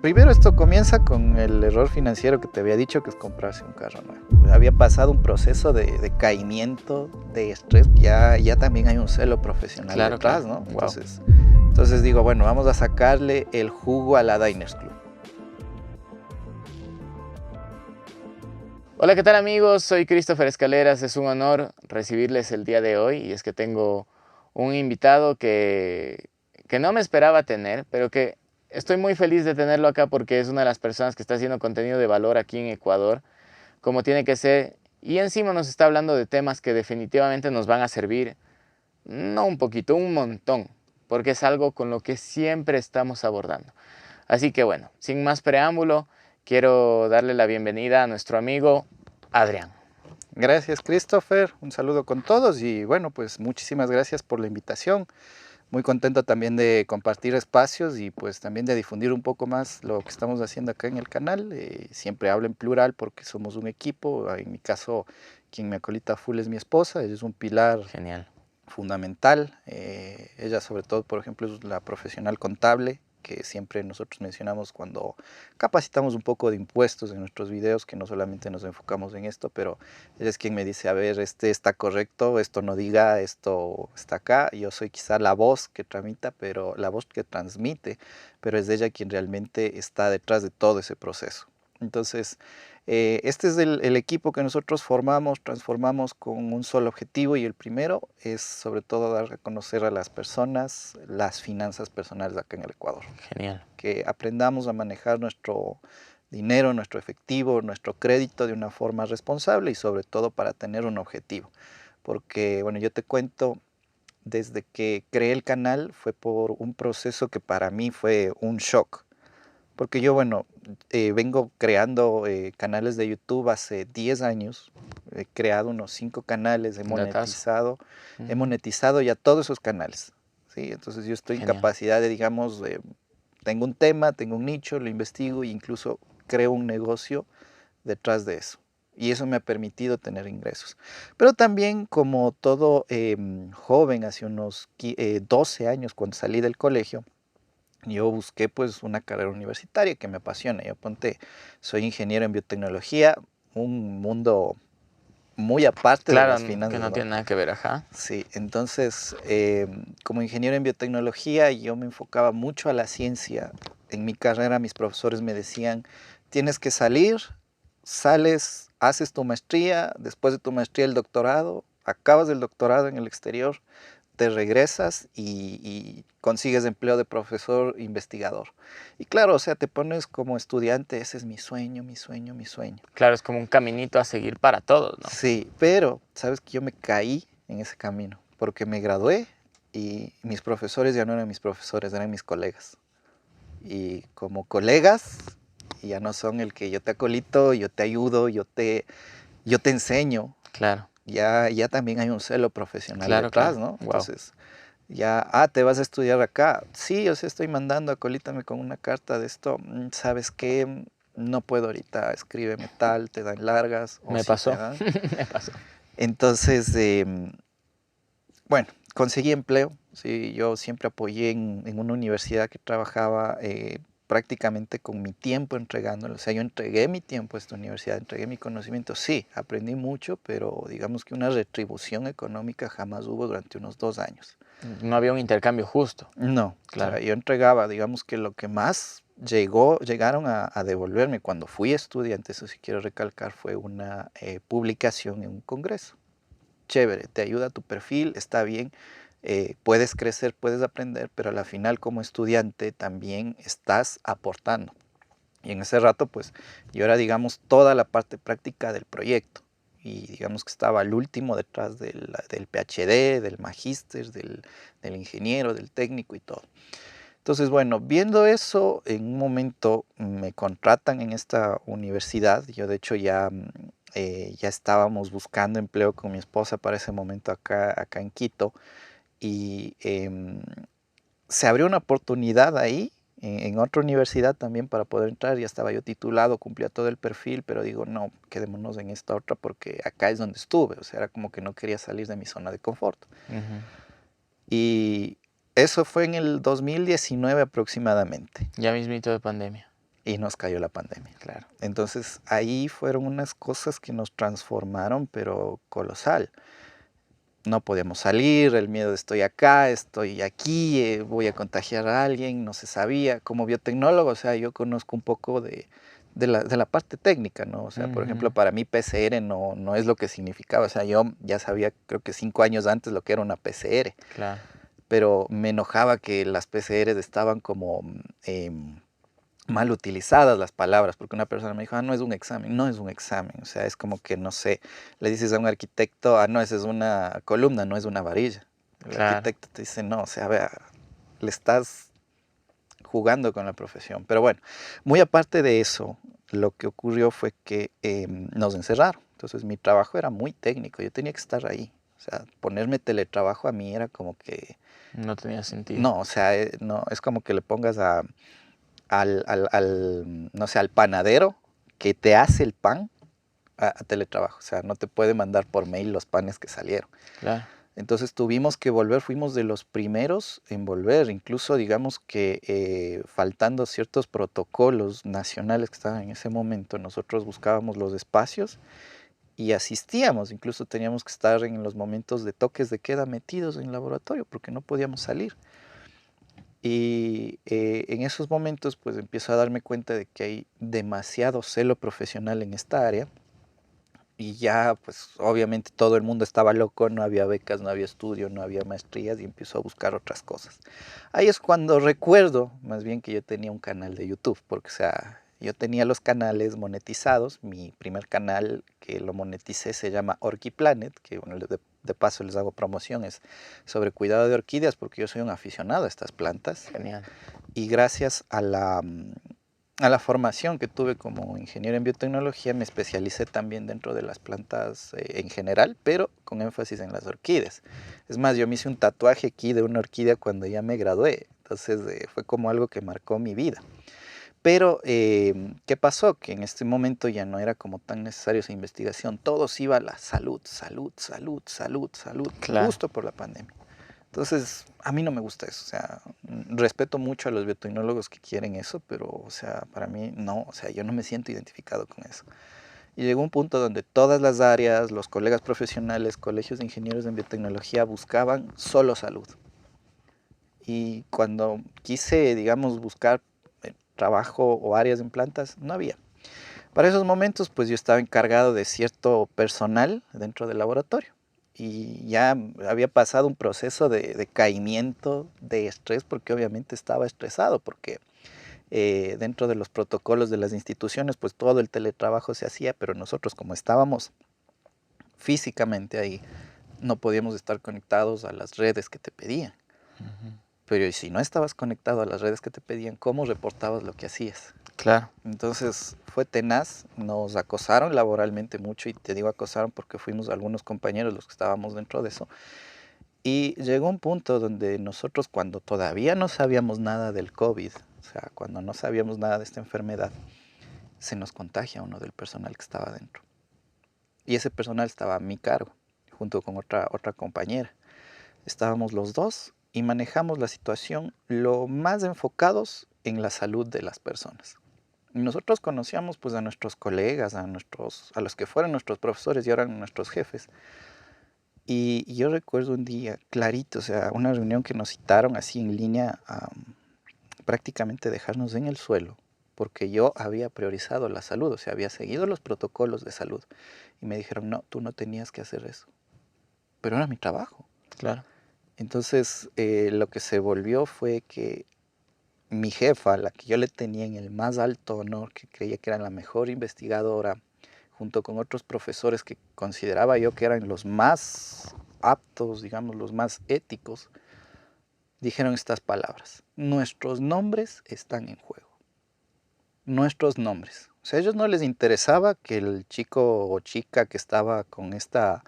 Primero esto comienza con el error financiero que te había dicho, que es comprarse un carro nuevo. Había pasado un proceso de decaimiento, de estrés, ya también hay un celo profesional Claro, detrás, claro. ¿no? Wow. Entonces digo, bueno, vamos a sacarle el jugo a la Diners Club. Hola, ¿qué tal amigos? Soy Christopher Escaleras. Es un honor recibirles el día de hoy y es que tengo un invitado que no me esperaba tener, pero que estoy muy feliz de tenerlo acá porque es una de las personas que está haciendo contenido de valor aquí en Ecuador, como tiene que ser, y encima nos está hablando de temas que definitivamente nos van a servir, no un poquito, un montón, porque es algo con lo que siempre estamos abordando. Así que bueno, sin más preámbulo, quiero darle la bienvenida a nuestro amigo Adrián. Gracias, Christopher. Un saludo con todos y bueno, pues muchísimas gracias por la invitación. Muy contento también de compartir espacios y pues también de difundir un poco más lo que estamos haciendo acá en el canal. Siempre hablo en plural porque somos un equipo. En mi caso, quien me acolita full es mi esposa. Ella es un pilar Genial. fundamental. Ella sobre todo, por ejemplo, es la profesional contable que siempre nosotros mencionamos cuando capacitamos un poco de impuestos en nuestros videos, que no solamente nos enfocamos en esto, pero ella es quien me dice, a ver, este está correcto, esto no diga, esto está acá. Yo soy quizá la voz que tramita, pero la voz que transmite, pero es ella quien realmente está detrás de todo ese proceso. Entonces, este es el equipo que nosotros formamos, transformamos con un solo objetivo y el primero es sobre todo dar a conocer a las personas las finanzas personales acá en el Ecuador. Genial. Que aprendamos a manejar nuestro dinero, nuestro efectivo, nuestro crédito de una forma responsable y sobre todo para tener un objetivo. Porque, bueno, yo te cuento, desde que creé el canal fue por un proceso que para mí fue un shock. Porque yo, bueno, vengo creando canales de YouTube hace 10 años. He creado unos 5 canales, Datazo. he Ujú. monetizado ya todos esos canales. ¿Sí? Entonces yo estoy en Genial. capacidad de, digamos, tengo un tema, tengo un nicho, lo investigo e incluso creo un negocio detrás de eso. Y eso me ha permitido tener ingresos. Pero también como todo joven, hace unos 12 años cuando salí del colegio, yo busqué pues una carrera universitaria que me apasiona. Yo soy ingeniero en biotecnología, un mundo muy aparte de Claro, las que finanzas, no ¿no? tiene nada que ver, ajá. Sí, entonces como ingeniero en biotecnología yo me enfocaba mucho a la ciencia. En mi carrera mis profesores me decían, tienes que salir, sales, haces tu maestría, después de tu maestría el doctorado, acabas el doctorado en el exterior, te regresas y consigues empleo de profesor investigador. Y claro, o sea, te pones como estudiante, ese es mi sueño, mi sueño, mi sueño. Claro, es como un caminito a seguir para todos, ¿no? Sí, pero sabes que yo me caí en ese camino porque me gradué y mis profesores ya no eran mis profesores, eran mis colegas. Y como colegas ya no son el que yo te acolito, yo te ayudo, yo te enseño. Claro, Ya también hay un celo profesional claro, detrás, claro. ¿no? Wow. Entonces, ya, te vas a estudiar acá. Sí, yo sí estoy mandando, acolítame con una carta de esto. ¿Sabes qué? No puedo ahorita, escríbeme tal, te dan largas o Me sí te pasó. dan. Me pasó. Entonces, bueno, conseguí empleo. Sí, yo siempre apoyé en una universidad que trabajaba prácticamente con mi tiempo entregándolo. O sea, yo entregué mi tiempo a esta universidad, entregué mi conocimiento. Sí, aprendí mucho, pero digamos que una retribución económica jamás hubo durante unos 2 años. No había un intercambio justo. No, o sea, Claro. yo entregaba, digamos que lo que más llegaron a devolverme cuando fui estudiante, eso sí quiero recalcar, fue una publicación en un congreso. Chévere, te ayuda a tu perfil, está bien, puedes crecer, puedes aprender, pero a la final como estudiante también estás aportando. Y en ese rato, pues, yo era, digamos, toda la parte práctica del proyecto. Y digamos que estaba el último detrás del PhD, del magíster, del ingeniero, del técnico y todo. Entonces, bueno, viendo eso, en un momento me contratan en esta universidad. Yo, de hecho, ya estábamos buscando empleo con mi esposa para ese momento acá en Quito. Y se abrió una oportunidad ahí, en otra universidad también para poder entrar. Ya estaba yo titulado, cumplía todo el perfil, pero digo, no, quedémonos en esta otra porque acá es donde estuve. O sea, era como que no quería salir de mi zona de confort. Ujú. Y eso fue en el 2019 aproximadamente. Ya mismito de pandemia. y nos cayó la pandemia. Claro. Entonces ahí fueron unas cosas que nos transformaron, pero colosal. No podíamos salir, el miedo de estoy acá, estoy aquí, voy a contagiar a alguien, no se sabía. Como biotecnólogo, o sea, yo conozco un poco de la parte técnica, ¿no? O sea, por ejemplo, Ujú. para mí PCR no es lo que significaba. O sea, yo ya sabía, creo que 5 años antes lo que era una PCR, Claro. pero me enojaba que las PCRs estaban como mal utilizadas las palabras, porque una persona me dijo, no es un examen, no es un examen, o sea, es como que, no sé, le dices a un arquitecto, no, esa es una columna, no es una varilla. El Claro. arquitecto te dice, no, o sea, vea, le estás jugando con la profesión. Pero bueno, muy aparte de eso, lo que ocurrió fue que nos encerraron. Entonces mi trabajo era muy técnico, yo tenía que estar ahí. O sea, ponerme teletrabajo a mí era como que, No tenía sentido. no, o sea, no, es como que le pongas no sé, al panadero que te hace el pan a teletrabajo. O sea, no te puede mandar por mail los panes que salieron. Claro. Entonces tuvimos que volver, fuimos de los primeros en volver, incluso digamos que faltando ciertos protocolos nacionales que estaban en ese momento, nosotros buscábamos los espacios y asistíamos, incluso teníamos que estar en los momentos de toques de queda metidos en el laboratorio porque no podíamos salir. Y en esos momentos pues empiezo a darme cuenta de que hay demasiado celo profesional en esta área y ya pues obviamente todo el mundo estaba loco, no había becas, no había estudio, no había maestrías y empiezo a buscar otras cosas. Ahí es cuando recuerdo más bien que yo tenía un canal de YouTube, porque o sea, yo tenía los canales monetizados, mi primer canal que lo moneticé se llama Orquiplanet, que bueno, de paso les hago promociones sobre cuidado de orquídeas porque yo soy un aficionado a estas plantas Genial. y gracias a la formación que tuve como ingeniero en biotecnología me especialicé también dentro de las plantas en general, pero con énfasis en las orquídeas. Es más, yo me hice un tatuaje aquí de una orquídea cuando ya me gradué, entonces fue como algo que marcó mi vida. Pero, ¿qué pasó? Que en este momento ya no era como tan necesario esa investigación, todo se iba a la salud, salud, salud, salud, salud, Claro. justo por la pandemia. Entonces, a mí no me gusta eso, o sea, respeto mucho a los biotecnólogos que quieren eso, pero, o sea, para mí no, o sea, yo no me siento identificado con eso. Y llegó un punto donde todas las áreas, los colegas profesionales, colegios de ingenieros en biotecnología buscaban solo salud. Y cuando quise, digamos, buscar trabajo o áreas en plantas, no había. Para esos momentos, pues yo estaba encargado de cierto personal dentro del laboratorio y ya había pasado un proceso de caimiento, de estrés, porque obviamente estaba estresado, porque dentro de los protocolos de las instituciones, pues todo el teletrabajo se hacía, pero nosotros como estábamos físicamente ahí, no podíamos estar conectados a las redes que te pedían. Ujú. Pero y si no estabas conectado a las redes que te pedían, ¿cómo reportabas lo que hacías? Claro. Entonces fue tenaz, nos acosaron laboralmente mucho y te digo acosaron porque fuimos algunos compañeros los que estábamos dentro de eso. Y llegó un punto donde nosotros cuando todavía no sabíamos nada del COVID, o sea, cuando no sabíamos nada de esta enfermedad, se nos contagia uno del personal que estaba dentro. Y ese personal estaba a mi cargo, junto con otra compañera. Estábamos los dos y manejamos la situación lo más enfocados en la salud de las personas. Nosotros conocíamos pues a nuestros colegas, a los que fueron nuestros profesores y ahora nuestros jefes. Y yo recuerdo un día clarito, o sea, una reunión que nos citaron así en línea a prácticamente dejarnos en el suelo, porque yo había priorizado la salud, o sea, había seguido los protocolos de salud. Y me dijeron, no, tú no tenías que hacer eso. Pero era mi trabajo. Claro. Entonces, lo que se volvió fue que mi jefa, la que yo le tenía en el más alto honor, que creía que era la mejor investigadora, junto con otros profesores que consideraba yo que eran los más aptos, digamos, los más éticos, dijeron estas palabras: nuestros nombres están en juego. Nuestros nombres. O sea, a ellos no les interesaba que el chico o chica que estaba con esta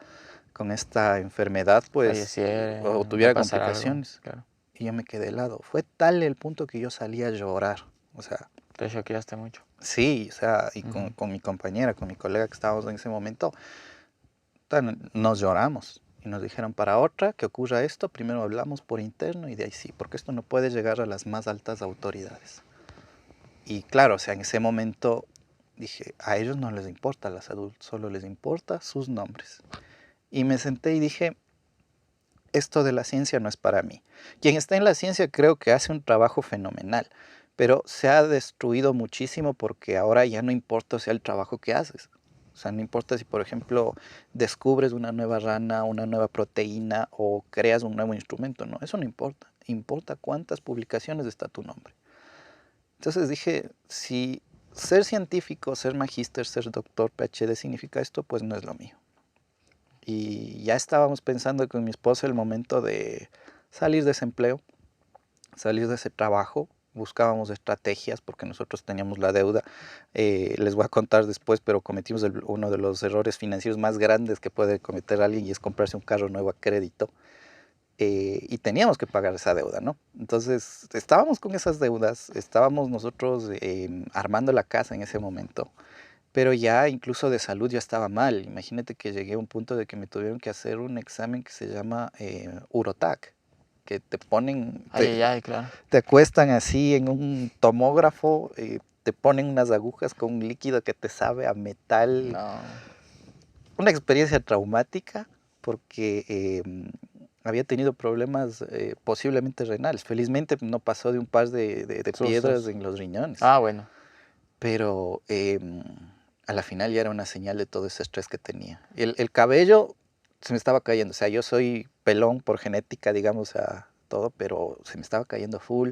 enfermedad, pues, o Falleciera, le tuviera pasara algo. complicaciones. Claro. Y yo me quedé helado. Fue tal el punto que yo salí a llorar. O sea, Te choqueaste mucho. sí, o sea, y con, Ujú. con mi compañera, con mi colega que estábamos en ese momento, nos lloramos. Y nos dijeron, para otra que ocurra esto, primero hablamos por interno y de ahí sí, porque esto no puede llegar a las más altas autoridades. Y claro, o sea, en ese momento dije, a ellos no les importa la salud, solo les importa sus nombres. Y me senté y dije, esto de la ciencia no es para mí. Quien está en la ciencia creo que hace un trabajo fenomenal, pero se ha destruido muchísimo porque ahora ya no importa, o sea, el trabajo que haces. O sea, no importa si, por ejemplo, descubres una nueva rana, una nueva proteína o creas un nuevo instrumento, no, eso no importa. Importa cuántas publicaciones está tu nombre. Entonces dije, si ser científico, ser magíster, ser doctor, PhD significa esto, pues no es lo mío. Y ya estábamos pensando con mi esposa el momento de salir de ese empleo, salir de ese trabajo. Buscábamos estrategias porque nosotros teníamos la deuda. Les voy a contar después, pero cometimos uno de los errores financieros más grandes que puede cometer alguien y es comprarse un carro nuevo a crédito. Y teníamos que pagar esa deuda, ¿no? Entonces estábamos con esas deudas, estábamos nosotros armando la casa en ese momento, pero ya incluso de salud ya estaba mal. Imagínate que llegué a un punto de que me tuvieron que hacer un examen que se llama Urotac, que te ponen, Ay, ay, ay, claro. te acuestan así en un tomógrafo, te ponen unas agujas con un líquido que te sabe a metal. No. Una experiencia traumática porque había tenido problemas posiblemente renales. Felizmente no pasó de un par de piedras Sustos. en los riñones, Ah, bueno. pero a la final ya era una señal de todo ese estrés que tenía. El cabello se me estaba cayendo, o sea, yo soy pelón por genética, digamos, a todo, pero se me estaba cayendo full.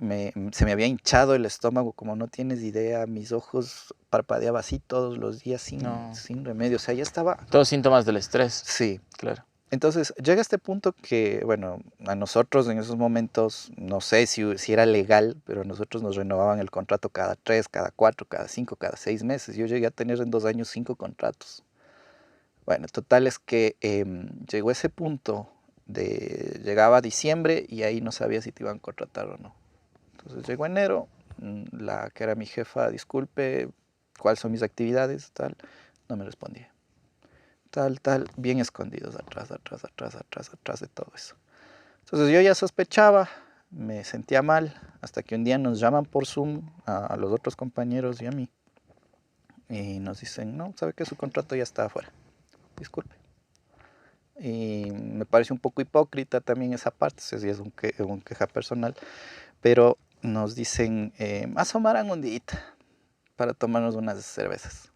Se me había hinchado el estómago, como no tienes idea, mis ojos parpadeaba así todos los días No. sin remedio, o sea, ya estaba, Todos síntomas del estrés. sí. Claro. Entonces llega este punto que, bueno, a nosotros en esos momentos, no sé si era legal, pero a nosotros nos renovaban el contrato cada 3, cada 4, cada 5, cada 6 meses. Yo llegué a tener en 2 años 5 contratos. Bueno, total es que llegó ese punto llegaba diciembre y ahí no sabía si te iban a contratar o no. Entonces llegó enero, la que era mi jefa, disculpe, ¿cuáles son mis actividades? Tal, no me respondía. Tal, bien escondidos atrás de todo eso. Entonces yo ya sospechaba, me sentía mal, hasta que un día nos llaman por Zoom a los otros compañeros y a mí, y nos dicen, no, sabe que su contrato ya está afuera, disculpe. Y me parece un poco hipócrita también esa parte, si es un queja personal, pero nos dicen, asomarán un día para tomarnos unas cervezas.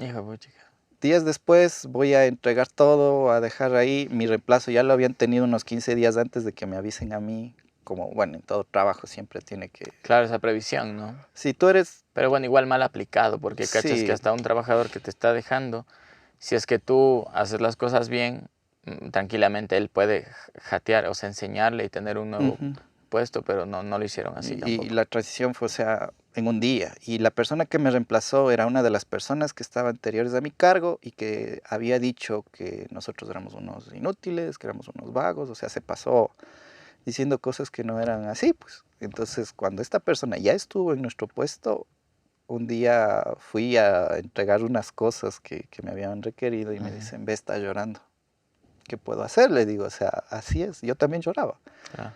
Hijo de puchica. Días después voy a entregar todo, a dejar ahí. Mi reemplazo ya lo habían tenido unos 15 días antes de que me avisen a mí. Como, bueno, en todo trabajo siempre tiene que... Claro, esa previsión, ¿no? Si tú eres... Pero bueno, igual mal aplicado, porque cachas que Sí, hasta un trabajador que te está dejando, si es que tú haces las cosas bien, tranquilamente él puede jatear, o sea, enseñarle y tener un nuevo ujú. puesto, pero no, no lo hicieron así Y tampoco. la transición fue, o sea, en un día. Y la persona que me reemplazó era una de las personas que estaba anteriores a mi cargo y que había dicho que nosotros éramos unos inútiles, que éramos unos vagos. O sea, se pasó diciendo cosas que no eran así, pues. Entonces, cuando esta persona ya estuvo en nuestro puesto, un día fui a entregar unas cosas que me habían requerido y me Ujú, dicen, ve, está llorando. ¿Qué puedo hacer? Le digo, o sea, así es. Yo también lloraba. claro.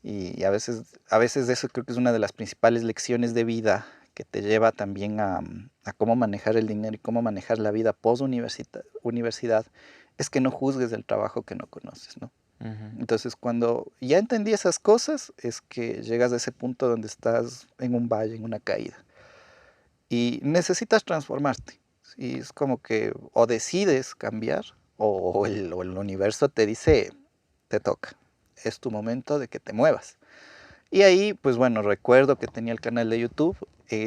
Y a veces eso creo que es una de las principales lecciones de vida que te lleva también a cómo manejar el dinero y cómo manejar la vida post universidad, es que no juzgues el trabajo que no conoces, ¿no? Ujú, Entonces, cuando ya entendí esas cosas, es que llegas a ese punto donde estás en un valle, en una caída. Y necesitas transformarte. Y es como que o decides cambiar o el universo te dice, te toca. Es tu momento de que te muevas. Y ahí, pues bueno, recuerdo que tenía el canal de YouTube.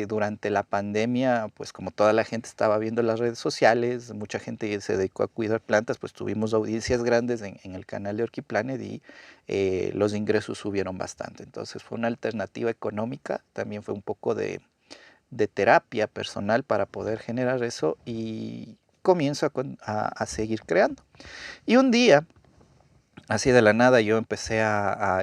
Durante la pandemia, pues como toda la gente estaba viendo las redes sociales, mucha gente se dedicó a cuidar plantas, pues tuvimos audiencias grandes en el canal de Orquiplanet y los ingresos subieron bastante. Entonces fue una alternativa económica, también fue un poco de terapia personal para poder generar eso y comienzo a seguir creando. Y un día, así de la nada, yo empecé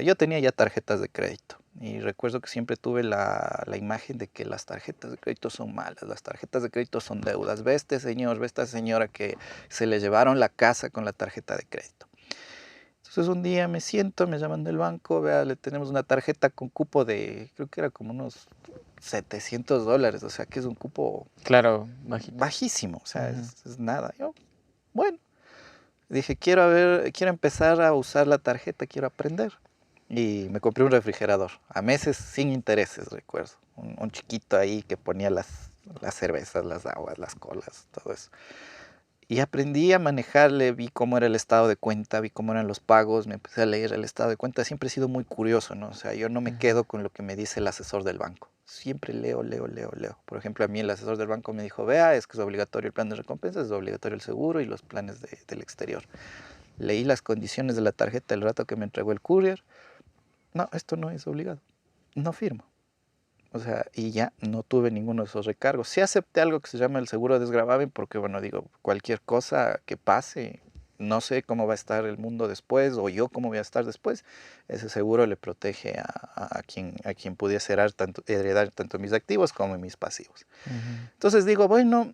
yo tenía ya tarjetas de crédito. Y recuerdo que siempre tuve la imagen de que las tarjetas de crédito son malas, las tarjetas de crédito son deudas. Ve este señor, ve esta señora que se le llevaron la casa con la tarjeta de crédito. Entonces un día me siento, me llaman del banco, vea, le tenemos una tarjeta con cupo de, creo que era como unos $700, o sea que es un cupo Claro, bajito. bajísimo, o sea, Ujú. es nada. Yo, bueno, dije, quiero empezar a usar la tarjeta, quiero aprender. Y me compré un refrigerador, a meses sin intereses, recuerdo. Un chiquito ahí que ponía las cervezas, las aguas, las colas, todo eso. Y aprendí a manejarle, vi cómo era el estado de cuenta, vi cómo eran los pagos, me empecé a leer el estado de cuenta. Siempre he sido muy curioso, ¿no? O sea, yo no me Ujú. quedo con lo que me dice el asesor del banco. Siempre leo, leo, leo, leo. Por ejemplo, a mí el asesor del banco me dijo, vea, es que es obligatorio el plan de recompensas, es obligatorio el seguro y los planes del exterior. Leí las condiciones de la tarjeta el rato que me entregó el courier. No, esto no es obligado. No firmo. O sea, y ya no tuve ninguno de esos recargos. Sí acepté algo que se llama el seguro desgravamen porque, bueno, digo, cualquier cosa que pase, no sé cómo va a estar el mundo después o yo cómo voy a estar después, ese seguro le protege a quien pudiese heredar tanto mis activos como mis pasivos. Ujú. Entonces digo, bueno,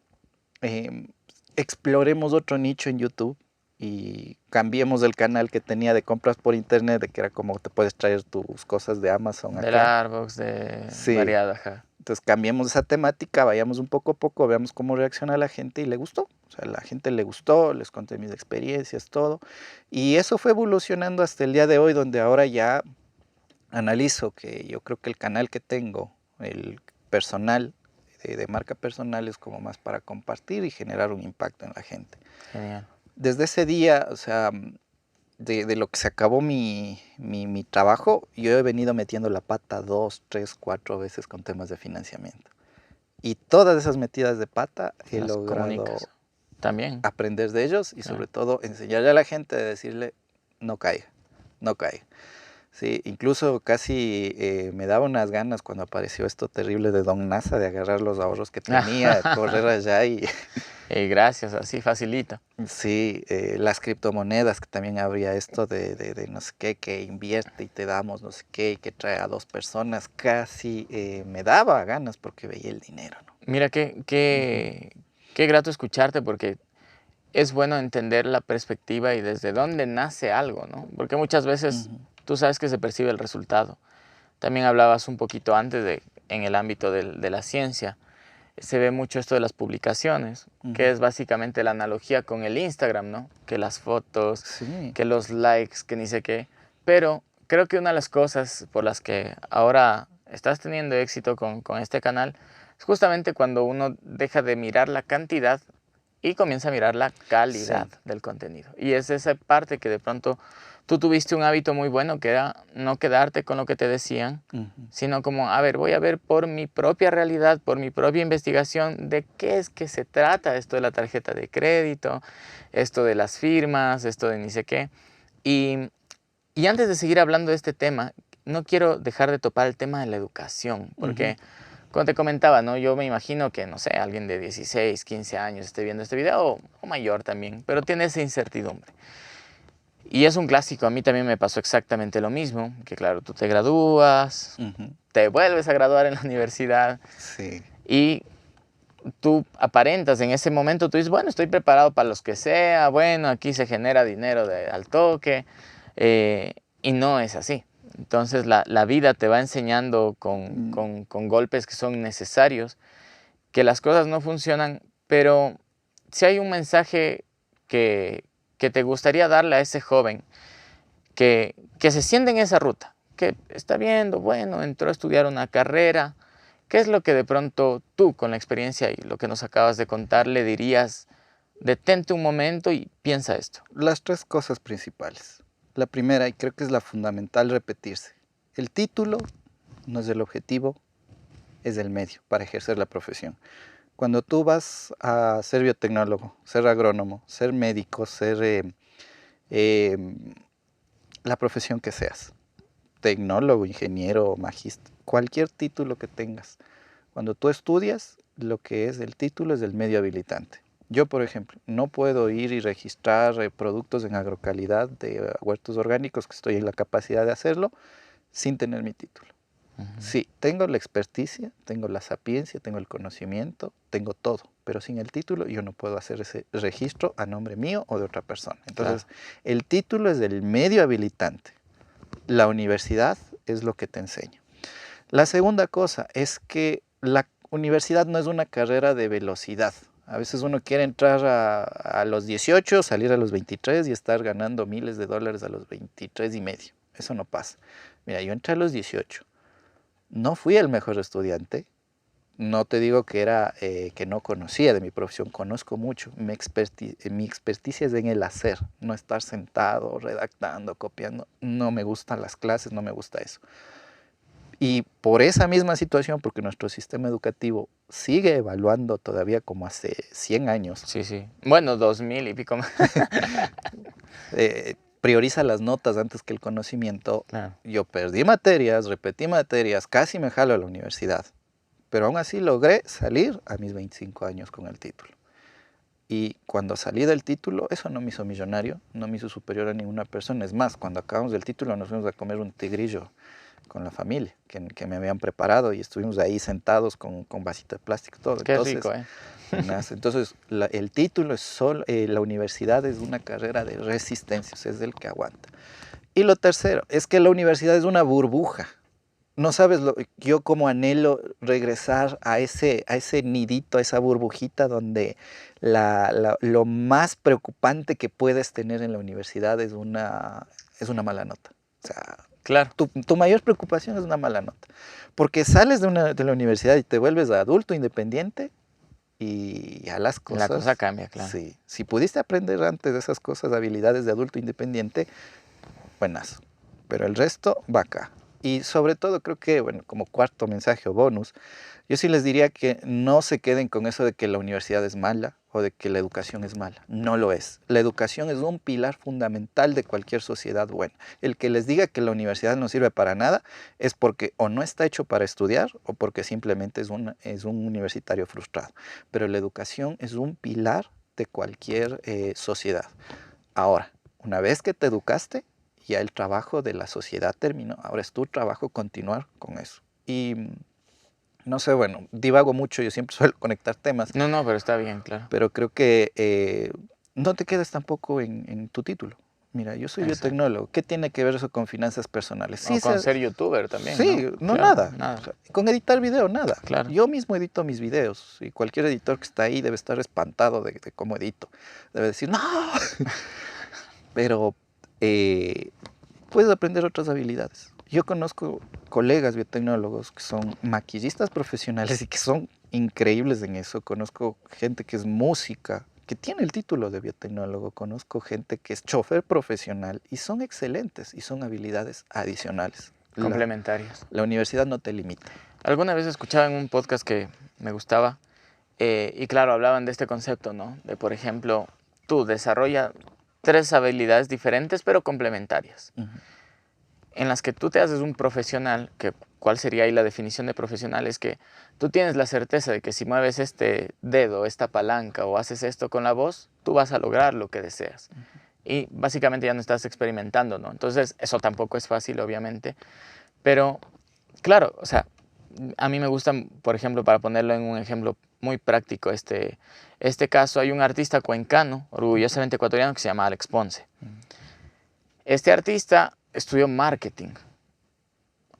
em, exploremos otro nicho en YouTube y cambiemos el canal que tenía de compras por internet, de que era como te puedes traer tus cosas de Amazon Del acá. Artbox, de Sí, variada, ajá. entonces cambiemos esa temática, vayamos un poco a poco, veamos cómo reacciona la gente y le gustó. O sea, la gente le gustó, les conté mis experiencias, todo. Y eso fue evolucionando hasta el día de hoy, donde ahora ya analizo que yo creo que el canal que tengo, el personal, de marca personal, es como más para compartir y generar un impacto en la gente. Genial. Desde ese día, o sea, de lo que se acabó mi trabajo, yo he venido metiendo la pata 2, 3, 4 veces con temas de financiamiento. Y todas esas metidas de pata he Las logrado comunicas. También, aprender de ellos y sobre claro. todo enseñarle a la gente a decirle, no caiga, no caiga. Sí, incluso casi me daba unas ganas cuando apareció esto terrible de Don NASA, de agarrar los ahorros que tenía, correr allá y Gracias, así facilita. sí, las criptomonedas, que también habría esto de no sé qué, que invierte y te damos no sé qué, y que trae a 2 personas, casi me daba ganas porque veía el dinero, ¿no? Mira, Ujú, qué grato escucharte porque es bueno entender la perspectiva y desde dónde nace algo, ¿no? Porque muchas veces ujú, tú sabes que se percibe el resultado. También hablabas un poquito antes en el ámbito de la ciencia. Se ve mucho esto de las publicaciones, que ujú. es básicamente la analogía con el Instagram, ¿no? Que las fotos, Sí. que los likes, que ni sé qué. Pero creo que una de las cosas por las que ahora estás teniendo éxito con este canal es justamente cuando uno deja de mirar la cantidad y comienza a mirar la calidad Sí. del contenido. Y es esa parte que de pronto tú tuviste un hábito muy bueno, que era no quedarte con lo que te decían, Ujú, sino como, a ver, voy a ver por mi propia realidad, por mi propia investigación, de qué es que se trata esto de la tarjeta de crédito, esto de las firmas, esto de ni sé qué. Y, y antes de seguir hablando de este tema, no quiero dejar de topar el tema de la educación, ujú, porque como te comentaba, ¿no? Yo me imagino que, no sé, alguien de 16, 15 años esté viendo este video, o mayor también, pero tiene esa incertidumbre. Y es un clásico, a mí también me pasó exactamente lo mismo, que claro, tú te gradúas, ujú. te vuelves a graduar en la universidad Sí. y tú aparentas en ese momento, tú dices, bueno, estoy preparado para los que sea, bueno, aquí se genera dinero al toque, eh, y no es así. Entonces la vida te va enseñando Mm, con golpes que son necesarios, que las cosas no funcionan, pero si hay un mensaje que, que te gustaría darle a ese joven que se siente en esa ruta, que está viendo, bueno, entró a estudiar una carrera. ¿Qué es lo que de pronto tú, con la experiencia y lo que nos acabas de contar, le dirías? Detente un momento y piensa esto. Las 3 cosas principales. La primera, y creo que es la fundamental, repetirse. El título no es el objetivo, es el medio para ejercer la profesión. Cuando tú vas a ser biotecnólogo, ser agrónomo, ser médico, ser em, la profesión que seas, tecnólogo, ingeniero, magíster, cualquier título que tengas, cuando tú estudias, lo que es el título es el medio habilitante. Yo, por ejemplo, no puedo ir y registrar productos en agrocalidad de huertos orgánicos, que estoy en la capacidad de hacerlo, sin tener mi título. Ujú. Sí, tengo la experticia, tengo la sapiencia, tengo el conocimiento, tengo todo, pero sin el título yo no puedo hacer ese registro a nombre mío o de otra persona. Claro. Entonces, el título es del medio habilitante. La universidad es lo que te enseña. La segunda cosa es que la universidad no es una carrera de velocidad. A veces uno quiere entrar a los 18, salir a los 23 y estar ganando miles de dólares a los 23 y medio. Eso no pasa. Mira, yo entré a los 18. No fui el mejor estudiante. No te digo que era que no conocía de mi profesión, conozco mucho. Mi experticia es en el hacer, no estar sentado, redactando, copiando. No me gustan las clases, no me gusta eso. Y por esa misma situación, porque nuestro sistema educativo sigue evaluando todavía como hace 100 años. Sí, sí. Bueno, 2000 y pico más. Prioriza las notas antes que el conocimiento. Claro. Yo perdí materias, repetí materias, casi me jalo a la universidad. Pero aún así logré salir a mis 25 años con el título. Y cuando salí del título, eso no me hizo millonario, no me hizo superior a ninguna persona. Es más, cuando acabamos del título nos fuimos a comer un tigrillo con la familia, que me habían preparado y estuvimos ahí sentados con vasito de plástico, todo. Qué rico, ¿eh? Entonces el título es solo, la universidad es una carrera de resistencia, o sea, es el que aguanta. Y lo tercero, es que la universidad es una burbuja. No sabes, yo como anhelo regresar a ese nidito, a esa burbujita donde lo más preocupante que puedes tener en la universidad es una mala nota. O sea, claro. Tu mayor preocupación es una mala nota. Porque sales de la universidad y te vuelves adulto independiente y ya las cosas... La cosa cambia, claro. Sí. Si pudiste aprender antes de esas cosas, habilidades de adulto independiente, buenas. Pero el resto va acá. Y sobre todo creo que, bueno, como cuarto mensaje o bonus, yo sí les diría que no se queden con eso de que la universidad es mala o de que la educación es mala. No lo es. La educación es un pilar fundamental de cualquier sociedad buena. El que les diga que la universidad no sirve para nada es porque o no está hecho para estudiar o porque simplemente es un universitario frustrado. Pero la educación es un pilar de cualquier sociedad. Ahora, una vez que te educaste, ya el trabajo de la sociedad terminó. Ahora es tu trabajo continuar con eso. Y no sé, bueno, divago mucho, yo siempre suelo conectar temas. No, no, pero está bien, claro. Pero creo que no te quedes tampoco en tu título. Mira, yo soy biotecnólogo. ¿Qué tiene que ver eso con finanzas personales? Sí, o con ser youtuber también, sí, ¿no? Claro, nada. O sea, con editar video, nada. Claro. Yo mismo edito mis videos y cualquier editor que está ahí debe estar espantado de cómo edito. Debe decir, ¡no! Pero puedes aprender otras habilidades. Yo conozco colegas biotecnólogos que son maquillistas profesionales y que son increíbles en eso. Conozco gente que es música, que tiene el título de biotecnólogo. Conozco gente que es chofer profesional y son excelentes y son habilidades adicionales. Complementarias. La universidad no te limita. Alguna vez escuchaba en un podcast que me gustaba y claro, hablaban de este concepto, ¿no? De, por ejemplo, tú desarrolla 3 habilidades diferentes pero complementarias. En las que tú te haces un profesional, que ¿cuál sería ahí la definición de profesional? Es que tú tienes la certeza de que si mueves este dedo, esta palanca o haces esto con la voz, tú vas a lograr lo que deseas. Y básicamente ya no estás experimentando, ¿no? Entonces eso tampoco es fácil, obviamente. Pero claro, o sea, a mí me gusta, por ejemplo, para ponerlo en un ejemplo muy práctico, este caso, hay un artista cuencano, orgullosamente ecuatoriano, que se llama Alex Ponce. Este artista estudió marketing.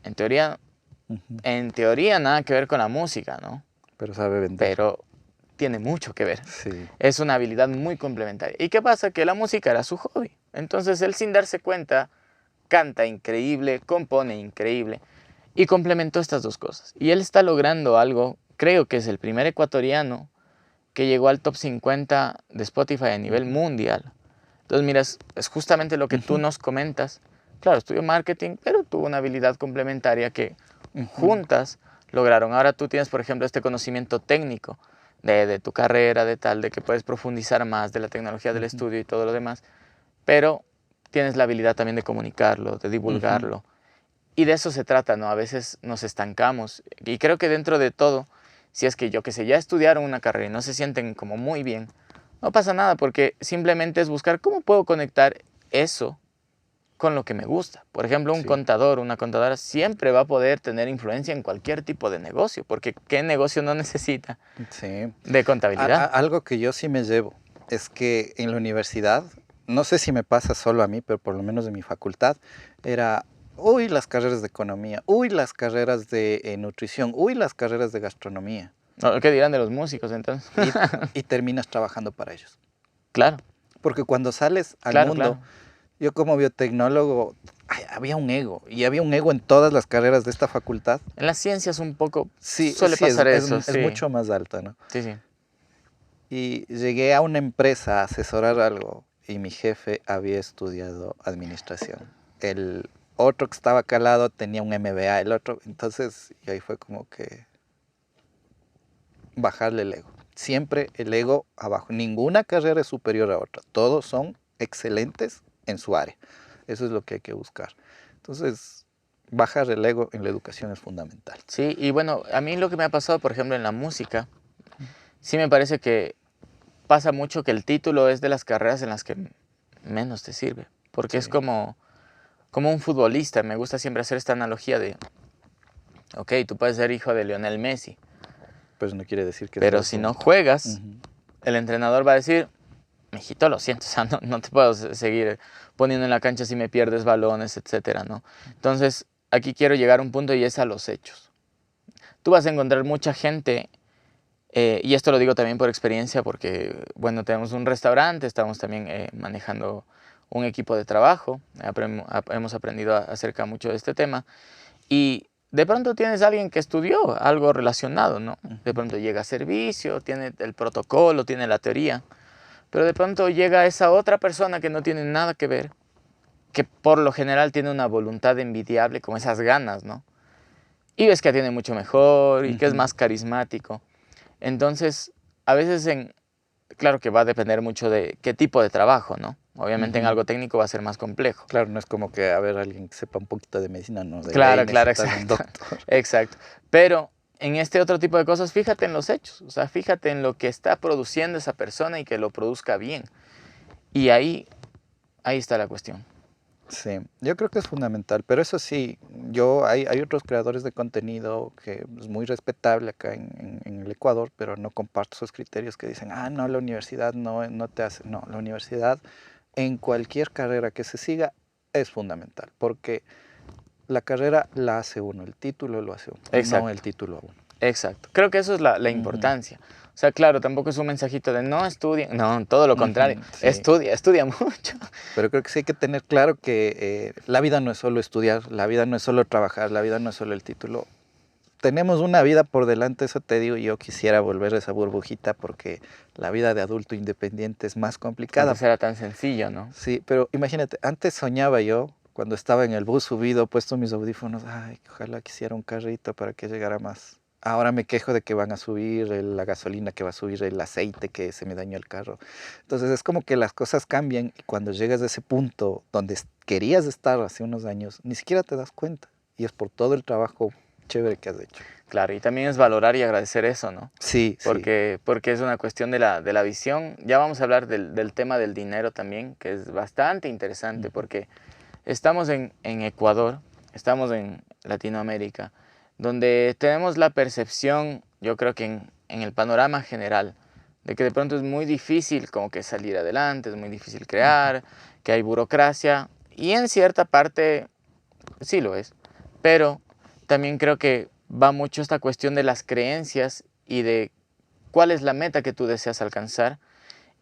En teoría nada que ver con la música, ¿no? Pero sabe vender. Pero tiene mucho que ver. Sí. Es una habilidad muy complementaria. ¿Y qué pasa? Que la música era su hobby. Entonces él, sin darse cuenta, canta increíble, compone increíble y complementó estas 2 cosas. Y él está logrando algo, creo que es el primer ecuatoriano que llegó al top 50 de Spotify a nivel mundial. Entonces, mira, es justamente lo que tú nos comentas. Claro, estudió marketing, pero tuvo una habilidad complementaria que juntas lograron. Ahora tú tienes, por ejemplo, este conocimiento técnico de tu carrera, de que puedes profundizar más de la tecnología del estudio y todo lo demás, pero tienes la habilidad también de comunicarlo, de divulgarlo. Y de eso se trata, ¿no? A veces nos estancamos. Y creo que dentro de todo, si es que ya estudiaron una carrera y no se sienten como muy bien, no pasa nada, porque simplemente es buscar cómo puedo conectar eso con lo que me gusta. Por ejemplo, un contador, una contadora siempre va a poder tener influencia en cualquier tipo de negocio, porque ¿qué negocio no necesita de contabilidad? Algo que yo sí me llevo es que en la universidad, no sé si me pasa solo a mí, pero por lo menos en mi facultad, era Uy, las carreras de economía, uy, las carreras de nutrición, uy, las carreras de gastronomía. No, ¿qué dirán de los músicos entonces? Y terminas trabajando para ellos. Claro, Porque cuando sales al claro, mundo, claro. yo como biotecnólogo, ay, había un ego, y había un ego en todas las carreras de esta facultad. En las ciencias un poco Sí, suele sí, pasar eso, es sí. mucho más alta, ¿no? Sí, sí. Y llegué a una empresa a asesorar algo y mi jefe había estudiado administración. El otro que estaba acá al lado tenía un MBA, el otro, entonces, y ahí fue como que bajarle el ego. Siempre el ego abajo. Ninguna carrera es superior a otra. Todos son excelentes en su área. Eso es lo que hay que buscar. Entonces, bajar el ego en la educación es fundamental. Sí, y bueno, a mí lo que me ha pasado, por ejemplo, en la música, sí me parece que pasa mucho que el título es de las carreras en las que menos te sirve, porque es Sí. como un futbolista. Me gusta siempre hacer esta analogía de, ok, tú puedes ser hijo de Lionel Messi, Pues no quiere decir que pero seas si un... no juegas, Ujú. el entrenador va a decir, mijito, lo siento, o sea, no te puedo seguir poniendo en la cancha si me pierdes balones, etcétera, ¿no? Entonces, aquí quiero llegar a un punto y es a los hechos. Tú vas a encontrar mucha gente, y esto lo digo también por experiencia, porque, bueno, tenemos un restaurante, estamos también manejando un equipo de trabajo, hemos aprendido acerca mucho de este tema, y de pronto tienes a alguien que estudió algo relacionado, ¿no? De Ujú. pronto llega a servicio, tiene el protocolo, tiene la teoría, pero de pronto llega esa otra persona que no tiene nada que ver, que por lo general tiene una voluntad envidiable, como esas ganas, ¿no? Y ves que tiene mucho mejor y que es Ujú. más carismático. Entonces, a veces claro que va a depender mucho de qué tipo de trabajo, ¿no? Obviamente en Ujú. algo técnico va a ser más complejo. Claro, no es como que, a ver, alguien que sepa un poquito de medicina, no, de ley Claro, claro, necesitas un exacto. doctor. Exacto. Pero en este otro tipo de cosas, fíjate en los hechos, o sea, fíjate en lo que está produciendo esa persona y que lo produzca bien. Y ahí está la cuestión. Sí, yo creo que es fundamental, pero eso sí, hay otros creadores de contenido que es muy respetable acá en el Ecuador, pero no comparto esos criterios que dicen, ah, no, la universidad no te hace, no, la universidad en cualquier carrera que se siga es fundamental, porque la carrera la hace uno, el título lo hace uno, no el Exacto. título a uno. Exacto. Creo que eso es la Ujú, importancia. O sea, claro, tampoco es un mensajito de no estudien. No, todo lo contrario. ujú, sí. Estudia, estudia mucho. Pero creo que sí hay que tener claro que la vida no es solo estudiar, la vida no es solo trabajar, la vida no es solo el título. Tenemos una vida por delante, eso te digo, yo quisiera volver a esa burbujita porque la vida de adulto independiente es más complicada. Antes era tan sencillo, ¿no? Sí, pero imagínate, antes soñaba yo, cuando estaba en el bus subido, puesto mis audífonos, ay, ojalá quisiera un carrito para que llegara más. Ahora me quejo de que van a subir la gasolina, que va a subir el aceite, que se me dañó el carro. Entonces es como que las cosas cambian y cuando llegas a ese punto donde querías estar hace unos años, ni siquiera te das cuenta. Y es por todo el trabajo chévere que has hecho. Claro, y también es valorar y agradecer eso, ¿no? Sí, sí. Porque es una cuestión de la visión. Ya vamos a hablar del tema del dinero también, que es bastante interesante, Ujú. porque estamos en Ecuador, estamos en Latinoamérica, donde tenemos la percepción, yo creo que en el panorama general, de que de pronto es muy difícil como que salir adelante, es muy difícil Ujú. crear, que hay burocracia, y en cierta parte sí lo es, pero también creo que va mucho esta cuestión de las creencias y de cuál es la meta que tú deseas alcanzar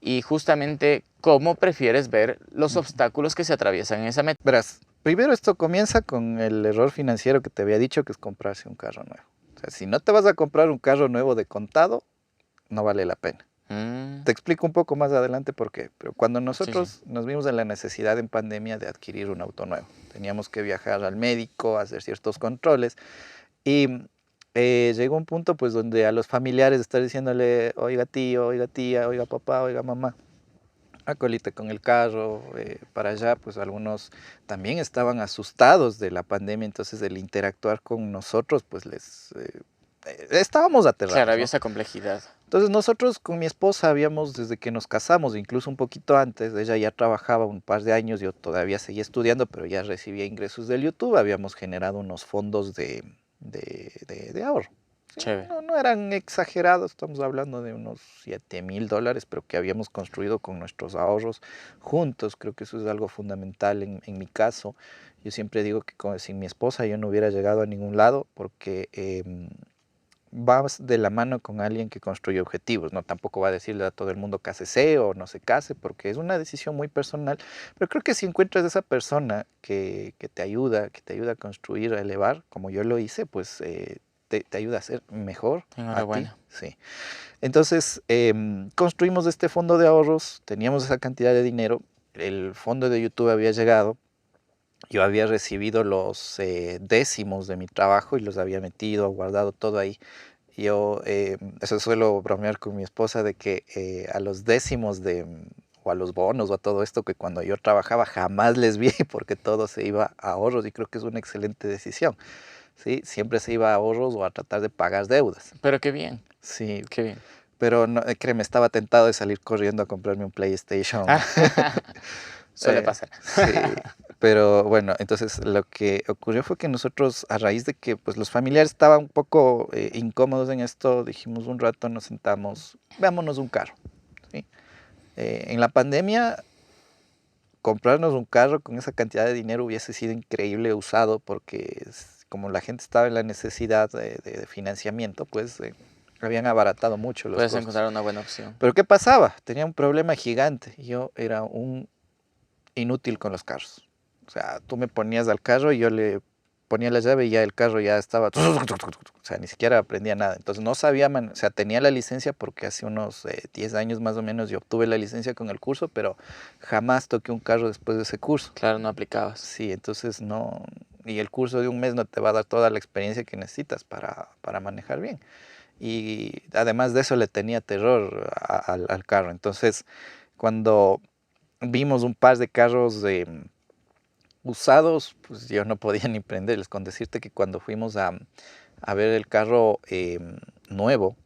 y justamente cómo prefieres ver los Ujú. obstáculos que se atraviesan en esa meta. Verás, primero esto comienza con el error financiero que te había dicho, que es comprarse un carro nuevo. O sea, si no te vas a comprar un carro nuevo de contado, no vale la pena. Mm, Te explico un poco más adelante por qué, pero cuando sí, sí. nosotros nos vimos en la necesidad en pandemia de adquirir un auto nuevo, teníamos que viajar al médico, hacer ciertos controles y llegó un punto pues donde a los familiares estar diciéndole, oiga tío, oiga tía, oiga papá, oiga mamá, acolite con el carro para allá, pues algunos también estaban asustados de la pandemia, entonces el interactuar con nosotros pues estábamos Claro, aterrados, había ¿no? esa complejidad. Entonces nosotros con mi esposa habíamos, desde que nos casamos, incluso un poquito antes, ella ya trabajaba un par de años, yo todavía seguía estudiando, pero ya recibía ingresos del YouTube, habíamos generado unos fondos de ahorro. Sí, Chévere. no eran exagerados, estamos hablando de unos $7,000, pero que habíamos construido con nuestros ahorros juntos. Creo que eso es algo fundamental en mi caso. Yo siempre digo que sin mi esposa yo no hubiera llegado a ningún lado porque vas de la mano con alguien que construye objetivos, ¿no? Tampoco va a decirle a todo el mundo cásese o no se case, porque es una decisión muy personal, pero creo que si encuentras esa persona que te ayuda a construir, a elevar, como yo lo hice, pues te ayuda a ser mejor a ti. Enhorabuena. Sí. Entonces, construimos este fondo de ahorros, teníamos esa cantidad de dinero, el fondo de YouTube había llegado, yo había recibido los décimos de mi trabajo y los había metido, guardado todo ahí. Yo, eso suelo bromear con mi esposa de que a los décimos o a los bonos o a todo esto que cuando yo trabajaba jamás les vi porque todo se iba a ahorros y creo que es una excelente decisión, ¿sí? Siempre se iba a ahorros o a tratar de pagar deudas. Pero qué bien, Sí, qué bien. pero no, créeme, estaba tentado de salir corriendo a comprarme un PlayStation. Suele pasar. Sí, pero bueno, entonces lo que ocurrió fue que nosotros, a raíz de que pues los familiares estaban un poco incómodos en esto, dijimos un rato, nos sentamos, veámonos un carro, ¿sí? En la pandemia, comprarnos un carro con esa cantidad de dinero hubiese sido increíble usado porque como la gente estaba en la necesidad de financiamiento, pues habían abaratado mucho los Puedes costos. encontrar una buena opción. Pero ¿qué pasaba? Tenía un problema gigante. Yo era un inútil con los carros. O sea, tú me ponías al carro y yo le ponía la llave y ya el carro ya estaba... O sea, ni siquiera aprendía nada. Entonces no sabía, o sea, tenía la licencia porque hace unos 10 años más o menos yo obtuve la licencia con el curso, pero jamás toqué un carro después de ese curso. Claro, no aplicabas. Sí, entonces no... Y el curso de un mes no te va a dar toda la experiencia que necesitas para manejar bien. Y además de eso le tenía terror al carro. Entonces, cuando vimos un par de carros usados, pues yo no podía ni prenderles. Con decirte que cuando fuimos a ver el carro nuevo,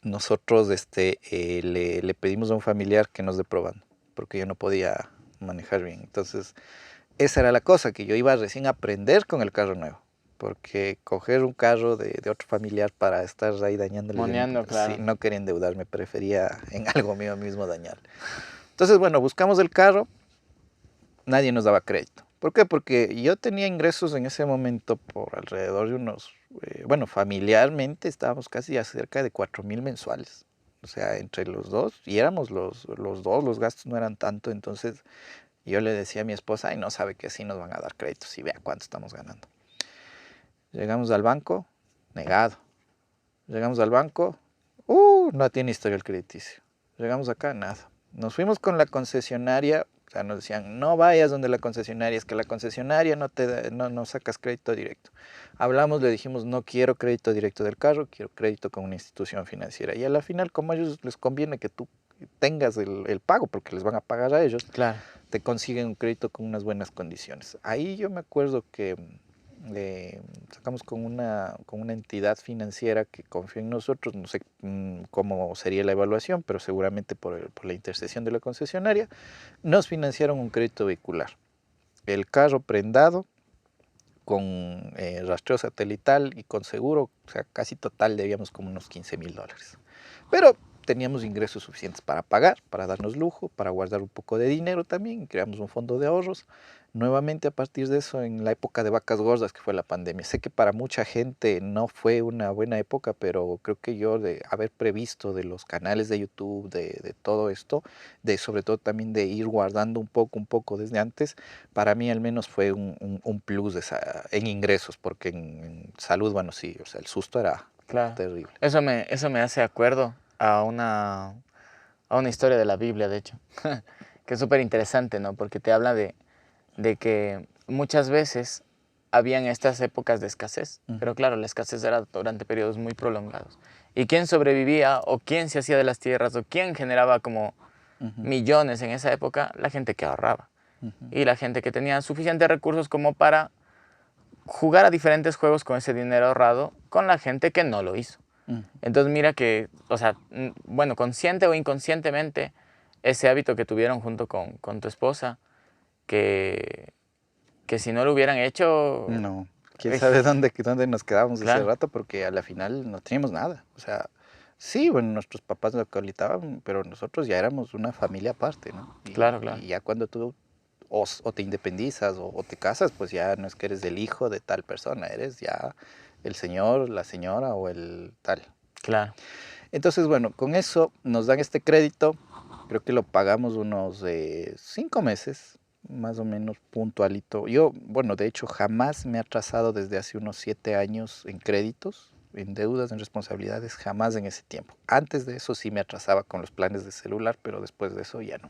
nosotros le pedimos a un familiar que nos dé probando, porque yo no podía manejar bien. Entonces, esa era la cosa, que yo iba recién a aprender con el carro nuevo. Porque coger un carro de otro familiar para estar ahí dañándole, Moneando, sí, claro. no quería endeudarme, prefería en algo mío mismo dañar. Entonces, bueno, buscamos el carro, nadie nos daba crédito. ¿Por qué? Porque yo tenía ingresos en ese momento por alrededor de unos, bueno, familiarmente estábamos casi a cerca de 4,000 mensuales. O sea, entre los dos, y éramos los dos, los gastos no eran tanto, entonces yo le decía a mi esposa, ay, no sabe que así nos van a dar créditos y vea cuánto estamos ganando. Llegamos al banco, negado. Llegamos al banco, no tiene historial crediticio. Llegamos acá, nada. Nos fuimos con la concesionaria, o sea, nos decían, no vayas donde la concesionaria, es que la concesionaria no sacas crédito directo. Hablamos, le dijimos, no quiero crédito directo del carro, quiero crédito con una institución financiera. Y a la final, como a ellos les conviene que tú tengas el pago, porque les van a pagar a ellos, Claro. te consiguen un crédito con unas buenas condiciones. Ahí yo me acuerdo que sacamos con una entidad financiera que confió en nosotros, no sé cómo sería la evaluación, pero seguramente por la intercesión de la concesionaria, nos financiaron un crédito vehicular. El carro prendado, con rastreo satelital y con seguro, o sea, casi total debíamos como unos $15,000. Pero teníamos ingresos suficientes para pagar, para darnos lujo, para guardar un poco de dinero también, creamos un fondo de ahorros. Nuevamente a partir de eso, en la época de vacas gordas que fue la pandemia, sé que para mucha gente no fue una buena época, pero creo que yo de haber previsto de los canales de YouTube, de todo esto, de sobre todo también de ir guardando un poco desde antes, para mí al menos fue un plus en ingresos, porque en salud, bueno, sí, o sea, el susto era Claro. terrible. Eso me hace acuerdo a una historia de la Biblia, de hecho, que es súper interesante, ¿no? Porque te habla de que muchas veces habían estas épocas de escasez, pero claro, la escasez era durante periodos muy prolongados. ¿Y quién sobrevivía o quién se hacía de las tierras o quién generaba como Ujú, millones en esa época? La gente que ahorraba ujú, y la gente que tenía suficientes recursos como para jugar a diferentes juegos con ese dinero ahorrado con la gente que no lo hizo. ujú. Entonces mira que, o sea, bueno, consciente o inconscientemente, ese hábito que tuvieron junto con tu esposa, que, que si no lo hubieran hecho, No. quién sabe dónde nos quedábamos ese Claro, rato, porque a la final no teníamos nada. O sea, sí, bueno, nuestros papás nos colitaban, pero nosotros ya éramos una familia aparte, ¿no? claro, Y claro. ya cuando tú o te independizas o te casas, pues ya no es que eres el hijo de tal persona, eres ya el señor, la señora o el tal. Claro. Entonces, bueno, con eso nos dan este crédito, creo que lo pagamos unos 5 meses, más o menos puntualito. Yo, bueno, de hecho jamás me he atrasado desde hace unos 7 años en créditos, en deudas, en responsabilidades, jamás en ese tiempo. Antes de eso sí me atrasaba con los planes de celular, pero después de eso ya no.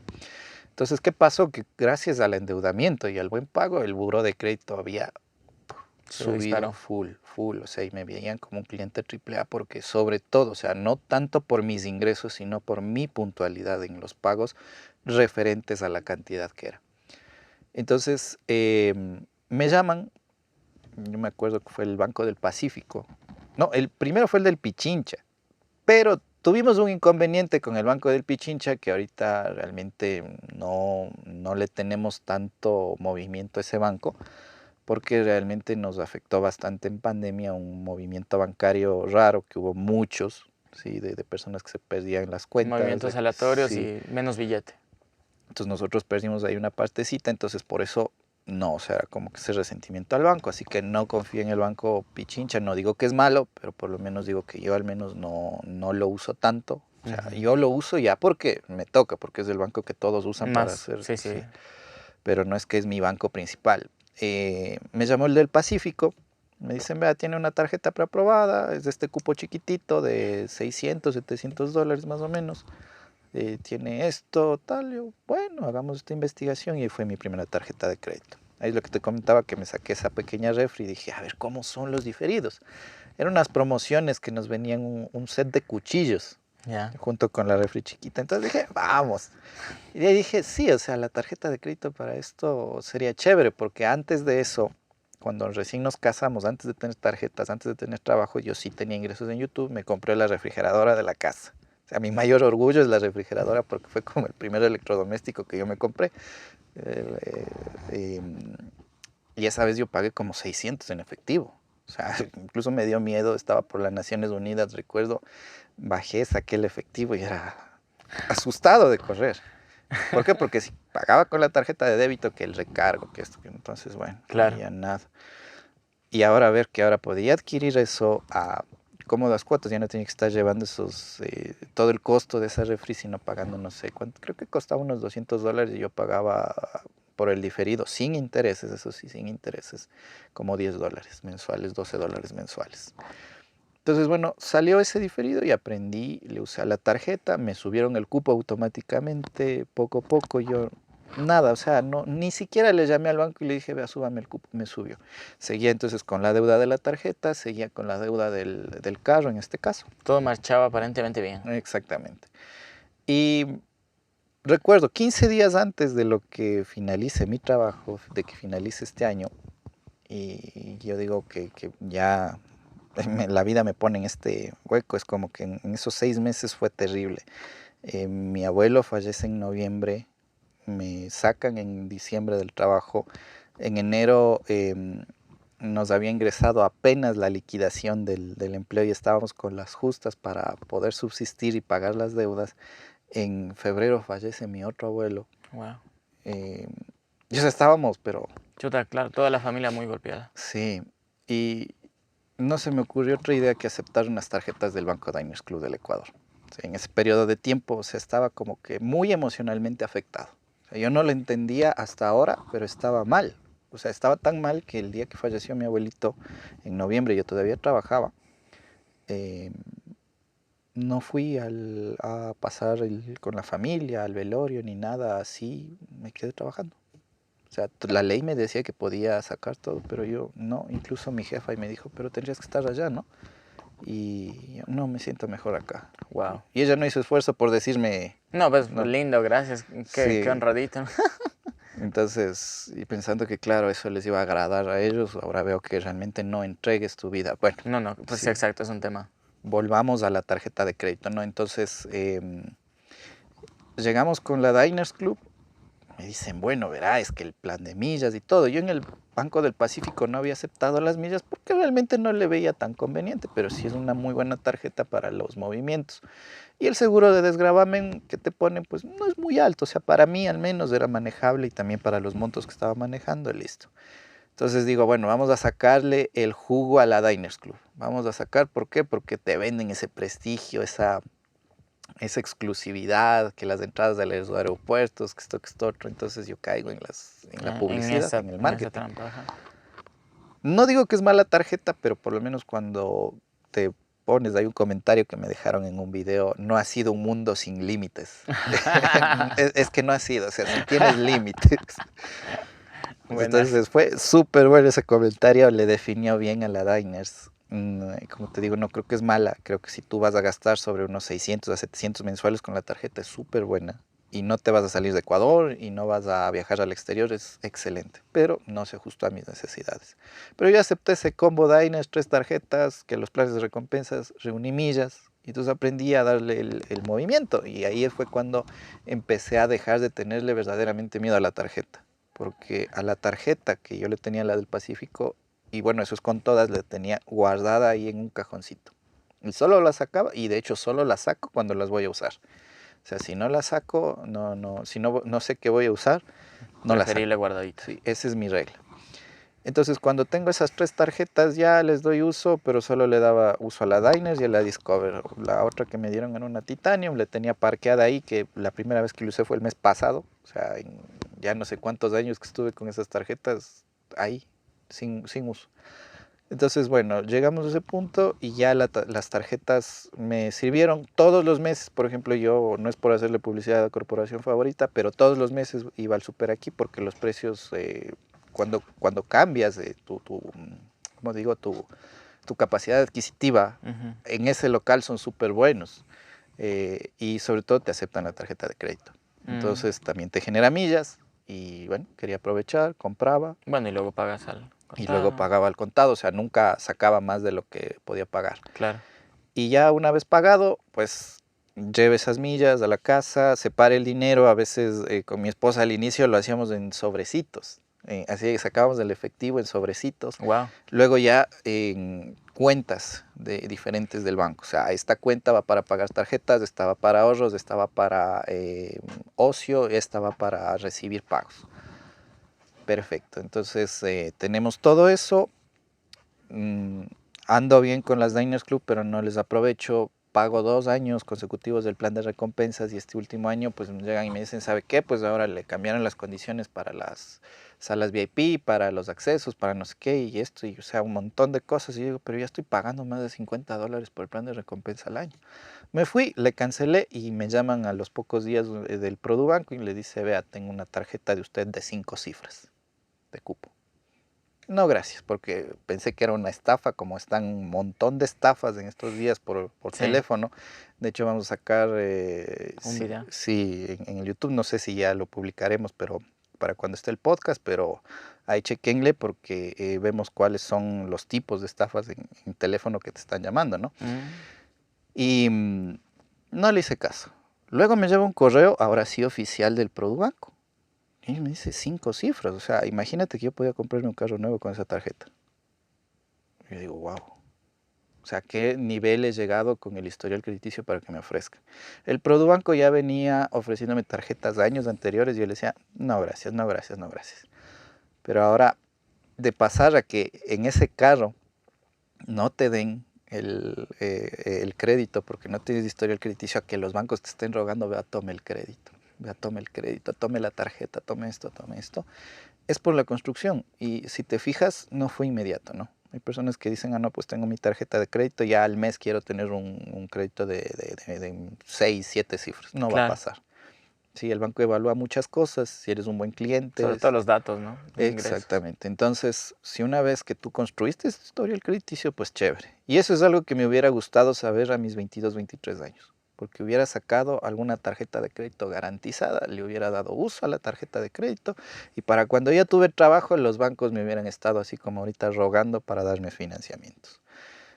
Entonces, ¿qué pasó? Que gracias al endeudamiento y al buen pago, el buró de crédito había Se subido disparó. full, full, o sea, y me veían como un cliente triple A porque sobre todo, o sea, no tanto por mis ingresos, sino por mi puntualidad en los pagos referentes a la cantidad que era. Entonces, me llaman, yo me acuerdo que fue el Banco del Pacífico, no, el primero fue el del Pichincha, pero tuvimos un inconveniente con el Banco del Pichincha que ahorita realmente no le tenemos tanto movimiento a ese banco porque realmente nos afectó bastante en pandemia un movimiento bancario raro, que hubo muchos, ¿sí? De personas que se perdían las cuentas, Movimientos aleatorios sí. y menos billete. Entonces nosotros perdimos ahí una partecita, entonces por eso no, o sea, como que ese resentimiento al banco, así que no confío en el banco Pichincha, no digo que es malo, pero por lo menos digo que yo al menos no lo uso tanto. O sea, Ujú. yo lo uso ya porque me toca, porque es el banco que todos usan para Más, hacer, sí, sí. sí, pero no es que es mi banco principal. Me llamó el del Pacífico, me dicen, vea, tiene una tarjeta preaprobada, es de este cupo chiquitito de 600, 700 dólares más o menos, tiene esto, tal, yo, bueno, hagamos esta investigación y fue mi primera tarjeta de crédito. Ahí es lo que te comentaba, que me saqué esa pequeña refri y dije, a ver, ¿cómo son los diferidos? Eran unas promociones que nos venían un set de cuchillos Ya. junto con la refri chiquita. Entonces dije, vamos. Y de ahí dije, sí, o sea, la tarjeta de crédito para esto sería chévere, porque antes de eso, cuando recién nos casamos, antes de tener tarjetas, antes de tener trabajo, yo sí tenía ingresos en YouTube, me compré la refrigeradora de la casa. O sea, mi mayor orgullo es la refrigeradora porque fue como el primer electrodoméstico que yo me compré. Eh, eh, y esa vez yo pagué como 600 en efectivo. O sea, incluso me dio miedo, estaba por las Naciones Unidas, recuerdo, bajé, saqué el efectivo y era asustado de correr. ¿Por qué? Porque si pagaba con la tarjeta de débito, que el recargo, que esto, que entonces, bueno, Claro. ya nada. Y ahora a ver que ahora podía adquirir eso a cómodas cuotas, ya no tenía que estar llevando todo el costo de esa refri, sino pagando no sé cuánto, creo que costaba unos 200 dólares y yo pagaba por el diferido, sin intereses, eso sí, sin intereses, como 10 dólares mensuales, 12 dólares mensuales. Entonces, bueno, salió ese diferido y aprendí, le usé a la tarjeta, me subieron el cupo automáticamente, poco a poco, yo nada, o sea, no, ni siquiera le llamé al banco y le dije, vea, súbame el cupo, me subió. Seguía entonces con la deuda de la tarjeta, seguía con la deuda del carro en este caso. Todo marchaba aparentemente bien. Exactamente. Y recuerdo, 15 días antes de lo que finalice mi trabajo, de que finalice este año, y yo digo que ya la vida me pone en este hueco, es como que en esos 6 meses fue terrible. Mi abuelo fallece en noviembre, me sacan en diciembre del trabajo, en enero nos había ingresado apenas la liquidación del empleo y estábamos con las justas para poder subsistir y pagar las deudas. En febrero fallece mi otro abuelo. Wow. eh, y o sea, estábamos, pero Chuta, claro, toda la familia muy golpeada. sí, y no se me ocurrió otra idea que aceptar unas tarjetas del Banco Diners Club del Ecuador. O sea, en ese periodo de tiempo, o sea, estaba como que muy emocionalmente afectado. O sea, yo no lo entendía hasta ahora, pero estaba mal. O sea, estaba tan mal que el día que falleció mi abuelito, en noviembre, yo todavía trabajaba, eh, no fui a pasar con la familia, al velorio, ni nada así, me quedé trabajando. O sea, la ley me decía que podía sacar todo, pero yo no. Incluso mi jefa y me dijo, pero tendrías que estar allá, ¿no? Y yo no me siento mejor acá. Wow. Y ella no hizo esfuerzo por decirme, No, pues no, lindo, gracias. Qué sí. honradito. Entonces, y pensando que claro, eso les iba a agradar a ellos, ahora veo que realmente no entregues tu vida. Bueno, No, no, pues sí, sí, exacto, es un tema. volvamos a la tarjeta de crédito, ¿no? Entonces, llegamos con la Diners Club, me dicen, bueno, verá, es que el plan de millas y todo. Yo en el Banco del Pacífico no había aceptado las millas porque realmente no le veía tan conveniente, pero sí es una muy buena tarjeta para los movimientos. Y el seguro de desgravamen que te ponen, pues no es muy alto, o sea, para mí al menos era manejable y también para los montos que estaba manejando, listo. Entonces digo, bueno, vamos a sacarle el jugo a la Diners Club. Vamos a sacar, ¿por qué? Porque te venden ese prestigio, esa exclusividad, que las entradas de los aeropuertos, que esto otro. Entonces yo caigo en la publicidad, en el En esa marketing. trampa, ajá. No digo que es mala tarjeta, pero por lo menos cuando te pones, hay un comentario que me dejaron en un video, no ha sido un mundo sin límites. Es que no ha sido, o sea, si tienes límites. Buenas. Entonces fue súper bueno ese comentario, le definió bien a la Diners. Como te digo, no creo que es mala, creo que si tú vas a gastar sobre unos 600 a 700 mensuales con la tarjeta es súper buena y no te vas a salir de Ecuador y no vas a viajar al exterior, es excelente, pero no se ajustó a mis necesidades. Pero yo acepté ese combo Diners, 3 tarjetas, que los planes de recompensas, reuní millas y entonces aprendí a darle el movimiento y ahí fue cuando empecé a dejar de tenerle verdaderamente miedo a la tarjeta, porque a la tarjeta que yo le tenía, la del Pacífico, y bueno, eso es con todas, la tenía guardada ahí en un cajoncito. Y solo la sacaba, y de hecho solo la saco cuando las voy a usar. O sea, si no la saco, si no sé qué voy a usar, no la Preferible saco. guardadita. Sí, esa es mi regla. Entonces, cuando tengo esas 3 tarjetas, ya les doy uso, pero solo le daba uso a la Diners y a la Discover. La otra que me dieron era una Titanium, le tenía parqueada ahí, que la primera vez que lo usé fue el mes pasado. O sea, ya no sé cuántos años que estuve con esas tarjetas ahí, sin uso. Entonces, bueno, llegamos a ese punto y ya las tarjetas me sirvieron todos los meses. Por ejemplo, yo, no es por hacerle publicidad a la corporación favorita, pero todos los meses iba al super aquí porque los precios, cuando cambias ¿cómo digo? Tu capacidad adquisitiva Ujú. en ese local son súper buenos. Y sobre todo te aceptan la tarjeta de crédito. Mm. Entonces también te genera millas y bueno, quería aprovechar, compraba Bueno, y luego pagas al y luego contado. pagaba al contado, o sea, nunca sacaba más de lo que podía pagar. Claro. Y ya una vez pagado, pues lleve esas millas a la casa, separe el dinero, a veces con mi esposa al inicio lo hacíamos en sobrecitos, así que sacábamos el efectivo en sobrecitos, Wow. luego ya en cuentas diferentes del banco, o sea, esta cuenta va para pagar tarjetas, esta va para ahorros, esta va para ocio, esta va para recibir pagos. Perfecto, entonces tenemos todo eso. mm, Ando bien con las Diners Club, pero no les aprovecho. Pago 2 años consecutivos del plan de recompensas y este último año pues me llegan y me dicen, ¿sabe qué? Pues ahora le cambiaron las condiciones para las salas VIP, para los accesos, para no sé qué y esto, y o sea, un montón de cosas. Y yo digo, pero ya estoy pagando más de $50 por el plan de recompensa al año. Me fui, le cancelé y me llaman a los pocos días del Produbanco y le dice, vea, tengo una tarjeta de usted de 5 cifras de cupo. No, gracias, porque pensé que era una estafa, como están un montón de estafas en estos días por Sí, teléfono. De hecho, vamos a sacar, un video. sí, en el YouTube, no sé si ya lo publicaremos, pero para cuando esté el podcast, pero ahí chequenle porque vemos cuáles son los tipos de estafas en teléfono que te están llamando, ¿no? Mm. Y no le hice caso. Luego me lleva un correo, ahora sí oficial del Produbanco. Y me dice 5 cifras, o sea, imagínate que yo podía comprarme un carro nuevo con esa tarjeta. Y yo digo, wow. O sea, ¿qué nivel he llegado con el historial crediticio para que me ofrezca? El Produbanco ya venía ofreciéndome tarjetas de años anteriores y yo le decía, no, gracias, no, gracias, no, gracias. Pero ahora, de pasar a que en ese carro no te den el crédito porque no tienes historial crediticio, a que los bancos te estén rogando, vea, tome el crédito, vea, tome el crédito, tome la tarjeta, tome esto, es por la construcción. Y si te fijas, no fue inmediato, ¿no? Hay personas que dicen, ah, no, pues tengo mi tarjeta de crédito, ya al mes quiero tener un crédito de 6, 7 cifras. No va a Claro. pasar. Sí, el banco evalúa muchas cosas, si eres un buen cliente. Sobre todo los datos, ¿no? De ingresos. Exactamente. Entonces, si una vez que tú construiste esta historia crediticio, pues chévere. Y eso es algo que me hubiera gustado saber a mis 22, 23 años. Porque hubiera sacado alguna tarjeta de crédito garantizada, le hubiera dado uso a la tarjeta de crédito y para cuando ya tuve trabajo, los bancos me hubieran estado así como ahorita rogando para darme financiamientos.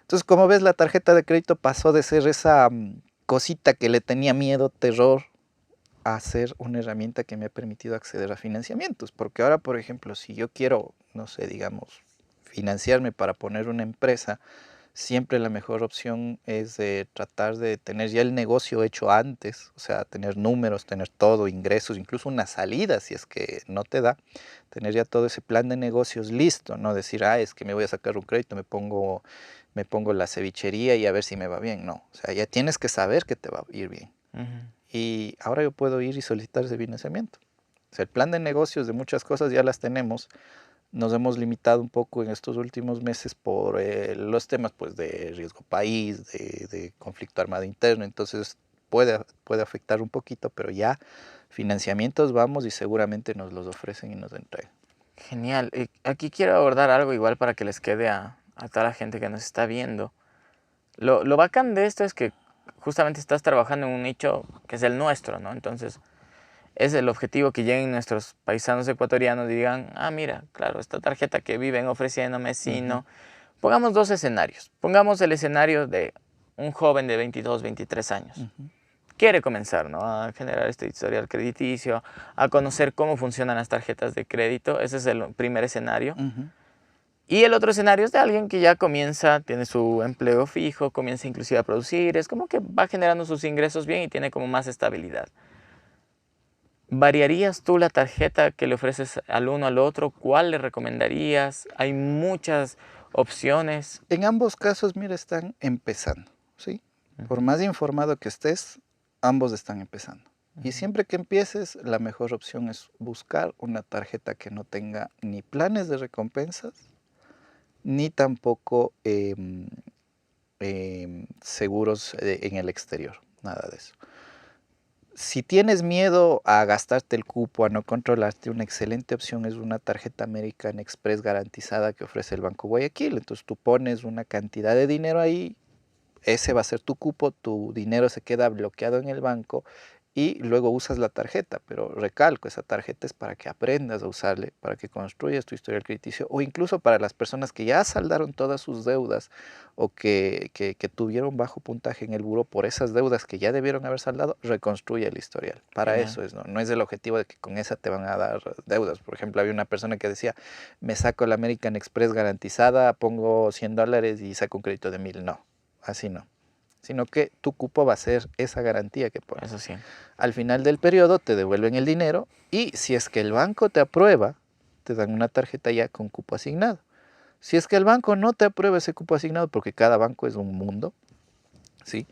Entonces, como ves, la tarjeta de crédito pasó de ser esa cosita que le tenía miedo, terror, a ser una herramienta que me ha permitido acceder a financiamientos. Porque ahora, por ejemplo, si yo quiero, no sé, digamos, financiarme para poner una empresa, siempre la mejor opción es tratar de tener ya el negocio hecho antes, o sea, tener números, tener todo, ingresos, incluso una salida si es que no te da, tener ya todo ese plan de negocios listo, no decir, ah, es que me voy a sacar un crédito, me pongo la cevichería y a ver si me va bien. No, o sea, ya tienes que saber que te va a ir bien. Ujú. Y ahora yo puedo ir y solicitar ese financiamiento. O sea, el plan de negocios de muchas cosas ya las tenemos. Nos hemos limitado un poco en estos últimos meses por los temas pues, de riesgo país, de conflicto armado interno. Entonces puede afectar un poquito, pero ya financiamientos vamos y seguramente nos los ofrecen y nos entregan. Genial. Aquí quiero abordar algo igual para que les quede a toda la gente que nos está viendo. Lo bacán de esto es que justamente estás trabajando en un nicho que es el nuestro, ¿no? Entonces, es el objetivo que lleguen nuestros paisanos ecuatorianos y digan, ah, mira, claro, esta tarjeta que viven ofreciéndome, sí, Ujú, no. Pongamos dos escenarios. Pongamos el escenario de un joven de 22, 23 años. ujú, Quiere comenzar, ¿no?, a generar este historial crediticio, a conocer cómo funcionan las tarjetas de crédito. Ese es el primer escenario. ujú. Y el otro escenario es de alguien que ya comienza, tiene su empleo fijo, comienza inclusive a producir, es como que va generando sus ingresos bien y tiene como más estabilidad. ¿Variarías tú la tarjeta que le ofreces al uno al otro? ¿Cuál le recomendarías? Hay muchas opciones. En ambos casos, mira, están empezando, ¿sí? Por Ujú, más informado que estés, ambos están empezando. Y ujú. siempre que empieces, la mejor opción es buscar una tarjeta que no tenga ni planes de recompensas, ni tampoco seguros en el exterior, nada de eso. Si tienes miedo a gastarte el cupo, a no controlarte, una excelente opción es una tarjeta American Express garantizada que ofrece el Banco Guayaquil. Entonces tú pones una cantidad de dinero ahí, ese va a ser tu cupo, tu dinero se queda bloqueado en el banco y luego usas la tarjeta, pero recalco, esa tarjeta es para que aprendas a usarle, para que construyas tu historial crediticio o incluso para las personas que ya saldaron todas sus deudas o que tuvieron bajo puntaje en el buro por esas deudas que ya debieron haber saldado, reconstruye el historial. Para Genial. eso es, no es el objetivo de que con esa te van a dar deudas. Por ejemplo, había una persona que decía, me saco la American Express garantizada, pongo $100 y saco un crédito de 1000. No, así no, sino que tu cupo va a ser esa garantía que pones. Eso sí. Al final del periodo te devuelven el dinero y si es que el banco te aprueba, te dan una tarjeta ya con cupo asignado. Si es que el banco no te aprueba ese cupo asignado, porque cada banco es un mundo, ¿sí?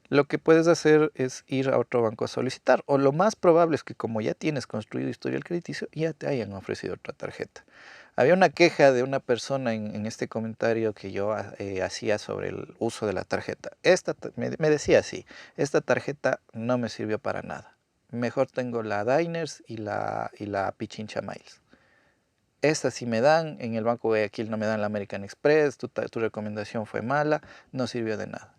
Lo que puedes hacer es ir a otro banco a solicitar, o lo más probable es que como ya tienes construido historial crediticio, ya te hayan ofrecido otra tarjeta. Había una queja de una persona en este comentario que yo hacía sobre el uso de la tarjeta. Me decía así, esta tarjeta no me sirvió para nada. Mejor tengo la Diners y la Pichincha Miles. Estas sí me dan, en el Banco Guayaquil no me dan la American Express, tu recomendación fue mala, no sirvió de nada.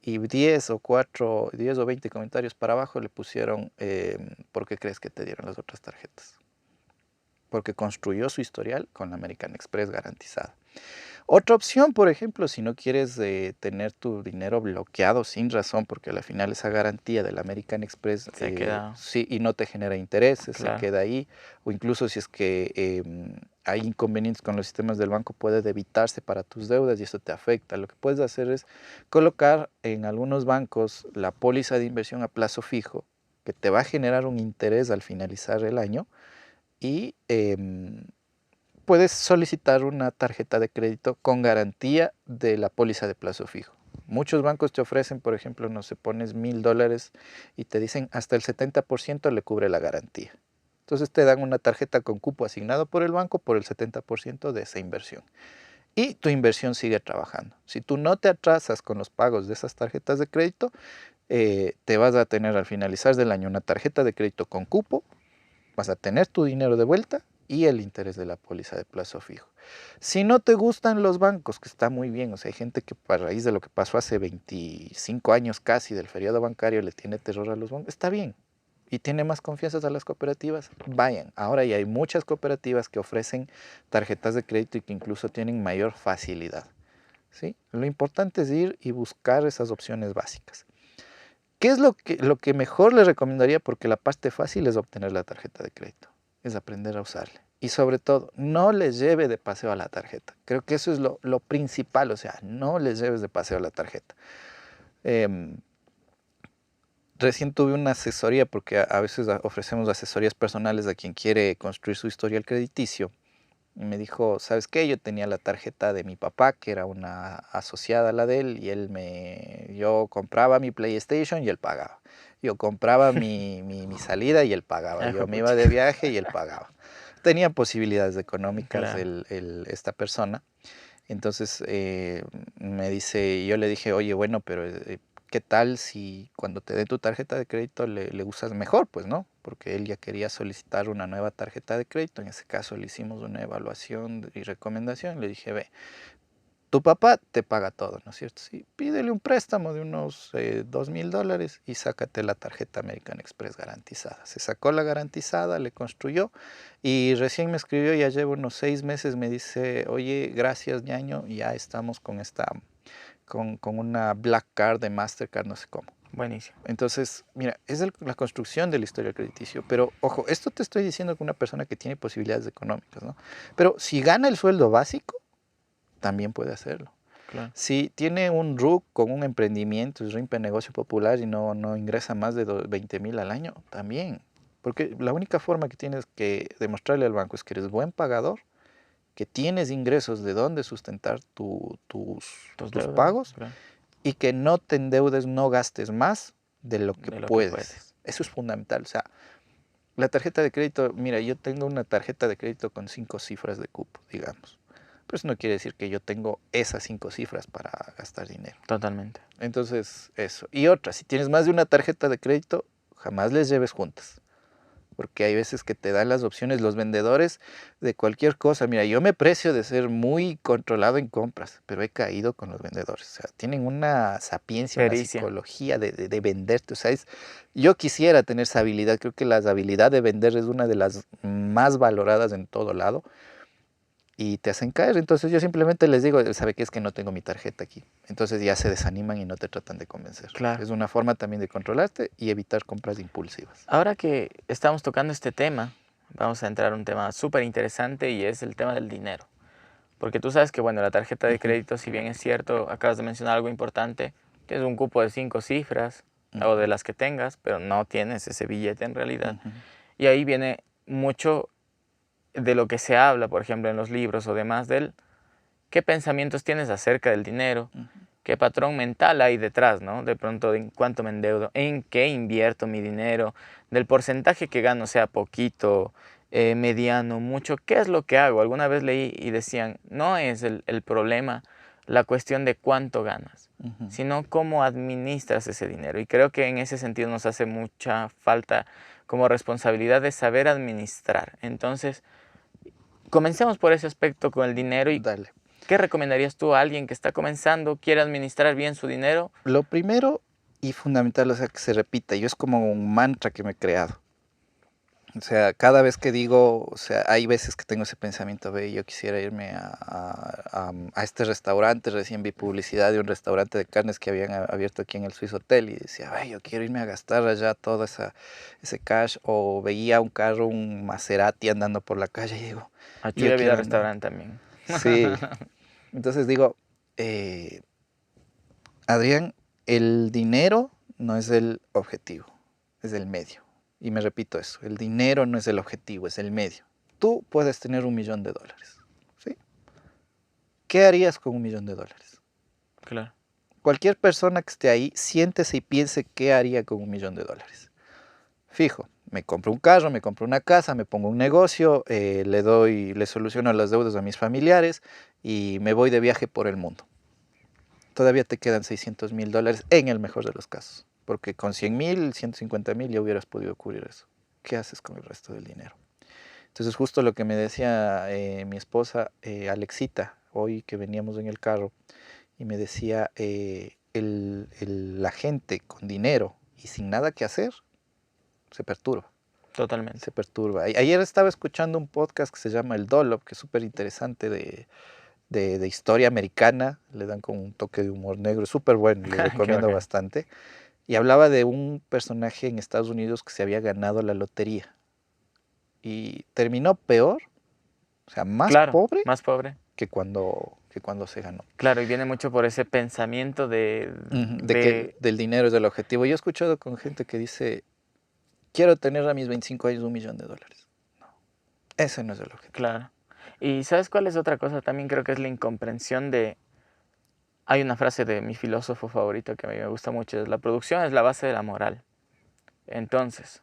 Y 10 o 20 comentarios para abajo le pusieron, ¿por qué crees que te dieron las otras tarjetas? Porque construyó su historial con la American Express garantizada. Otra opción, por ejemplo, si no quieres tener tu dinero bloqueado sin razón, porque al final esa garantía del American Express, Se queda, sí, y no te genera intereses, se claro. queda ahí, o incluso si es que hay inconvenientes con los sistemas del banco, puede debitarse para tus deudas y eso te afecta. Lo que puedes hacer es colocar en algunos bancos la póliza de inversión a plazo fijo, que te va a generar un interés al finalizar el año y puedes solicitar una tarjeta de crédito con garantía de la póliza de plazo fijo. Muchos bancos te ofrecen, por ejemplo, no sé, pones $1000 y te dicen hasta el 70% le cubre la garantía. Entonces te dan una tarjeta con cupo asignado por el banco por el 70% de esa inversión. Y tu inversión sigue trabajando. Si tú no te atrasas con los pagos de esas tarjetas de crédito, te vas a tener al finalizar del año una tarjeta de crédito con cupo, vas a tener tu dinero de vuelta y el interés de la póliza de plazo fijo. Si no te gustan los bancos, que está muy bien, o sea, hay gente que a raíz de lo que pasó hace 25 años casi del feriado bancario le tiene terror a los bancos, está bien. Y tiene más confianza a las cooperativas, vayan. Ahora ya hay muchas cooperativas que ofrecen tarjetas de crédito y que incluso tienen mayor facilidad, ¿sí? Lo importante es ir y buscar esas opciones básicas. ¿Qué es lo que mejor les recomendaría? Porque la parte fácil es obtener la tarjeta de crédito, es aprender a usarla. Y sobre todo, no les lleve de paseo a la tarjeta. Creo que eso es lo principal, o sea, no les lleves de paseo a la tarjeta. Em, Recién tuve una asesoría, porque a veces ofrecemos asesorías personales a quien quiere construir su historial crediticio. Y me dijo, ¿sabes qué? Yo tenía la tarjeta de mi papá, que era una asociada a la de él, y yo compraba mi PlayStation y él pagaba. Yo compraba mi salida y él pagaba. Ay, Yo me iba juepucha. de viaje y él pagaba. Tenía posibilidades económicas Claro. esta persona. Entonces yo le dije, oye, bueno, pero ¿qué tal si cuando te dé tu tarjeta de crédito le usas mejor? Pues no, porque él ya quería solicitar una nueva tarjeta de crédito. En ese caso le hicimos una evaluación y recomendación. Le dije, ve, tu papá te paga todo, ¿no es cierto? Sí, pídele un préstamo de unos $2,000 y sácate la tarjeta American Express garantizada. Se sacó la garantizada, le construyó y recién me escribió, ya llevo unos 6 meses, me dice, oye, gracias, ñaño, ya estamos con una Black Card de Mastercard, no sé cómo. Buenísimo. Entonces, mira, es la construcción de la historia crediticio, pero ojo, esto te estoy diciendo con una persona que tiene posibilidades económicas, ¿no? Pero si gana el sueldo básico, también puede hacerlo. Claro. Si tiene un RUC con un emprendimiento, es RIMPE Negocio Popular y no ingresa más de 20,000 al año, también. Porque la única forma que tienes que demostrarle al banco es que eres buen pagador, que tienes ingresos de dónde sustentar Tus tus deudas, pagos claro. y que no te endeudes, no gastes más de lo que De lo que puedes. puedes. Eso es fundamental. O sea, la tarjeta de crédito, mira, yo tengo una tarjeta de crédito con 5 cifras de cupo, digamos. Pero eso no quiere decir que yo tengo esas 5 cifras para gastar dinero. Totalmente. Entonces, eso. Y otra, si tienes más de una tarjeta de crédito, jamás les lleves juntas. Porque hay veces que te dan las opciones los vendedores de cualquier cosa. Mira, yo me precio de ser muy controlado en compras, pero he caído con los vendedores. O sea, tienen una sapiencia, una Pericia. psicología de venderte. O sea, yo quisiera tener esa habilidad. Creo que la habilidad de vender es una de las más valoradas en todo lado y te hacen caer. Entonces yo simplemente les digo, ¿sabe qué? Es que no tengo mi tarjeta aquí. Entonces ya se desaniman y no te tratan de convencer. Claro. Es una forma también de controlarte y evitar compras impulsivas. Ahora que estamos tocando este tema, vamos a entrar a un tema súper interesante y es el tema del dinero. Porque tú sabes que, bueno, la tarjeta de Ujú, crédito, si bien es cierto, acabas de mencionar algo importante, tienes un cupo de 5 cifras o ujú, de las que tengas, pero no tienes ese billete en realidad. ujú, Y ahí viene mucho de lo que se habla, por ejemplo, en los libros o demás, del qué pensamientos tienes acerca del dinero, ujú. qué patrón mental hay detrás, ¿no? De pronto, en cuánto me endeudo, en qué invierto mi dinero, del porcentaje que gano, sea poquito, mediano, mucho, ¿qué es lo que hago? Alguna vez leí y decían, no es el problema la cuestión de cuánto ganas, Ujú. sino cómo administras ese dinero. Y creo que en ese sentido nos hace mucha falta como responsabilidad de saber administrar. Entonces, comencemos por ese aspecto con el dinero y Dale. ¿qué recomendarías tú a alguien que está comenzando, quiere administrar bien su dinero? Lo primero y fundamental, o sea, que se repita, yo es como un mantra que me he creado. O sea, cada vez que digo, o sea, hay veces que tengo ese pensamiento, ve, yo quisiera irme a este restaurante, recién vi publicidad de un restaurante de carnes que habían abierto aquí en el Swiss Hotel y decía, ve, yo quiero irme a gastar allá todo ese cash, o veía un carro, un Maserati andando por la calle y digo, A yo Chuya Vida quiero andar. Restaurante también. Sí, entonces digo, eh, Adrián, el dinero no es el objetivo, es el medio. Y me repito eso, el dinero no es el objetivo, es el medio. Tú puedes tener $1,000,000, ¿sí? ¿Qué harías con $1,000,000? Claro, Cualquier persona que esté ahí, siéntese y piense qué haría con $1,000,000. Fijo, me compro un carro, me compro una casa, me pongo un negocio, le soluciono las deudas a mis familiares y me voy de viaje por el mundo. Todavía te quedan $600,000 en el mejor de los casos, porque con 100,000, 150,000 ya hubieras podido cubrir eso. ¿Qué haces con el resto del dinero? Entonces justo lo que me decía mi esposa, Alexita, hoy que veníamos en el carro, y me decía, la gente con dinero y sin nada que hacer, se perturba. totalmente. Se perturba. Ayer estaba escuchando un podcast que se llama El Dollop, que es súper interesante de historia americana, le dan con un toque de humor negro, súper bueno, les Qué recomiendo bacán. bastante. Y hablaba de un personaje en Estados Unidos que se había ganado la lotería. Y terminó peor, o sea, más Claro, pobre más pobre. que cuando se ganó. Claro, y viene mucho por ese pensamiento De que del dinero es el objetivo. Yo he escuchado con gente que dice, quiero tener a mis 25 años $1.000.000. No, ese no es el objetivo. Claro. Y ¿sabes cuál es otra cosa? También creo que es la incomprensión de... Hay una frase de mi filósofo favorito que a mí me gusta mucho, es la producción es la base de la moral. Entonces,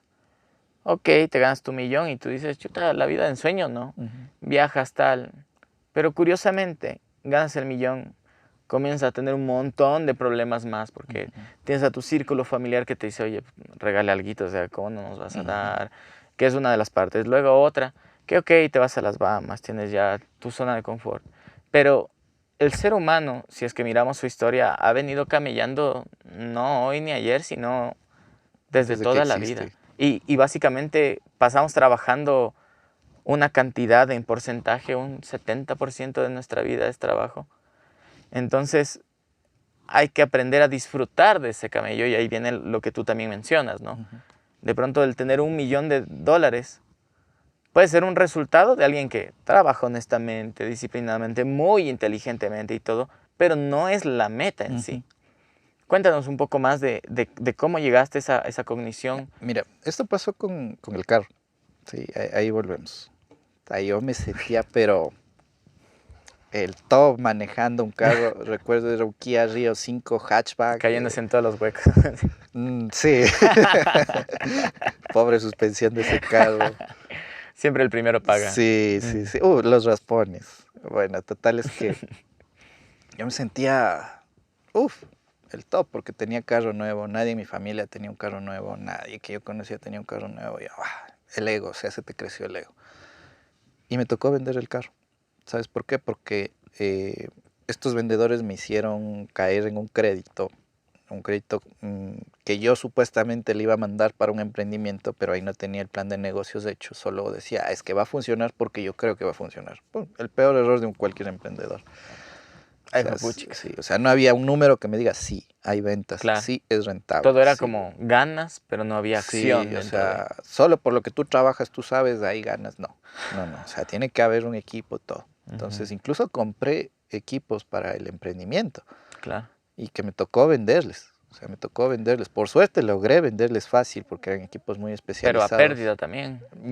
ok, te ganas tu millón y tú dices, chuta, la vida de ensueño, ¿no? Viajas tal. Pero curiosamente, ganas el millón, comienzas a tener un montón de problemas más porque tienes a tu círculo familiar que te dice, oye, regale alguito, o sea, ¿cómo no nos vas a dar? Que es una de las partes. Luego otra, que ok, te vas a las Bahamas, tienes ya tu zona de confort. Pero el ser humano, si es que miramos su historia, ha venido camellando no hoy ni ayer, sino desde Desde que toda la vida. existe. Y básicamente pasamos trabajando una cantidad en porcentaje, un 70% de nuestra vida es trabajo. Entonces hay que aprender a disfrutar de ese camello y ahí viene lo que tú también mencionas, ¿no? De pronto el tener $1.000.000 puede ser un resultado de alguien que trabaja honestamente, disciplinadamente, muy inteligentemente y todo, pero no es la meta en sí. Cuéntanos un poco más de cómo llegaste a esa cognición. Mira, esto pasó con el carro. Sí, ahí volvemos. Ahí yo me sentía, pero el top manejando un carro. Recuerdo, era un Kia Rio 5 hatchback. Cayéndose en todos los huecos. Sí. Pobre suspensión de ese carro. Siempre el primero paga. Sí, sí, sí. Los raspones. Bueno, total es que yo me sentía, el top, porque tenía carro nuevo. Nadie en mi familia tenía un carro nuevo. Nadie que yo conocía tenía un carro nuevo. Y yo, el ego, o sea, se te creció el ego. Y me tocó vender el carro. ¿Sabes por qué? Porque estos vendedores me hicieron caer en un crédito que yo supuestamente le iba a mandar para un emprendimiento, pero ahí no tenía el plan de negocios hecho, solo decía, es que va a funcionar porque yo creo que va a funcionar. ¡Pum! El peor error de cualquier emprendedor. Ay, O sea, papuchica. sí, o sea, no había un número que me diga, sí, hay ventas, Claro. sí, es rentable. Todo era sí. como ganas, pero no había acción Sí, o dentro sea, solo por lo que tú trabajas, tú sabes, ahí ganas. No, no, o sea, tiene que haber un equipo, todo. Entonces, incluso compré equipos para el emprendimiento Claro. y que me tocó venderles. O sea, me tocó venderles. Por suerte logré venderles fácil porque eran equipos muy Pero a especializados. pérdida también, o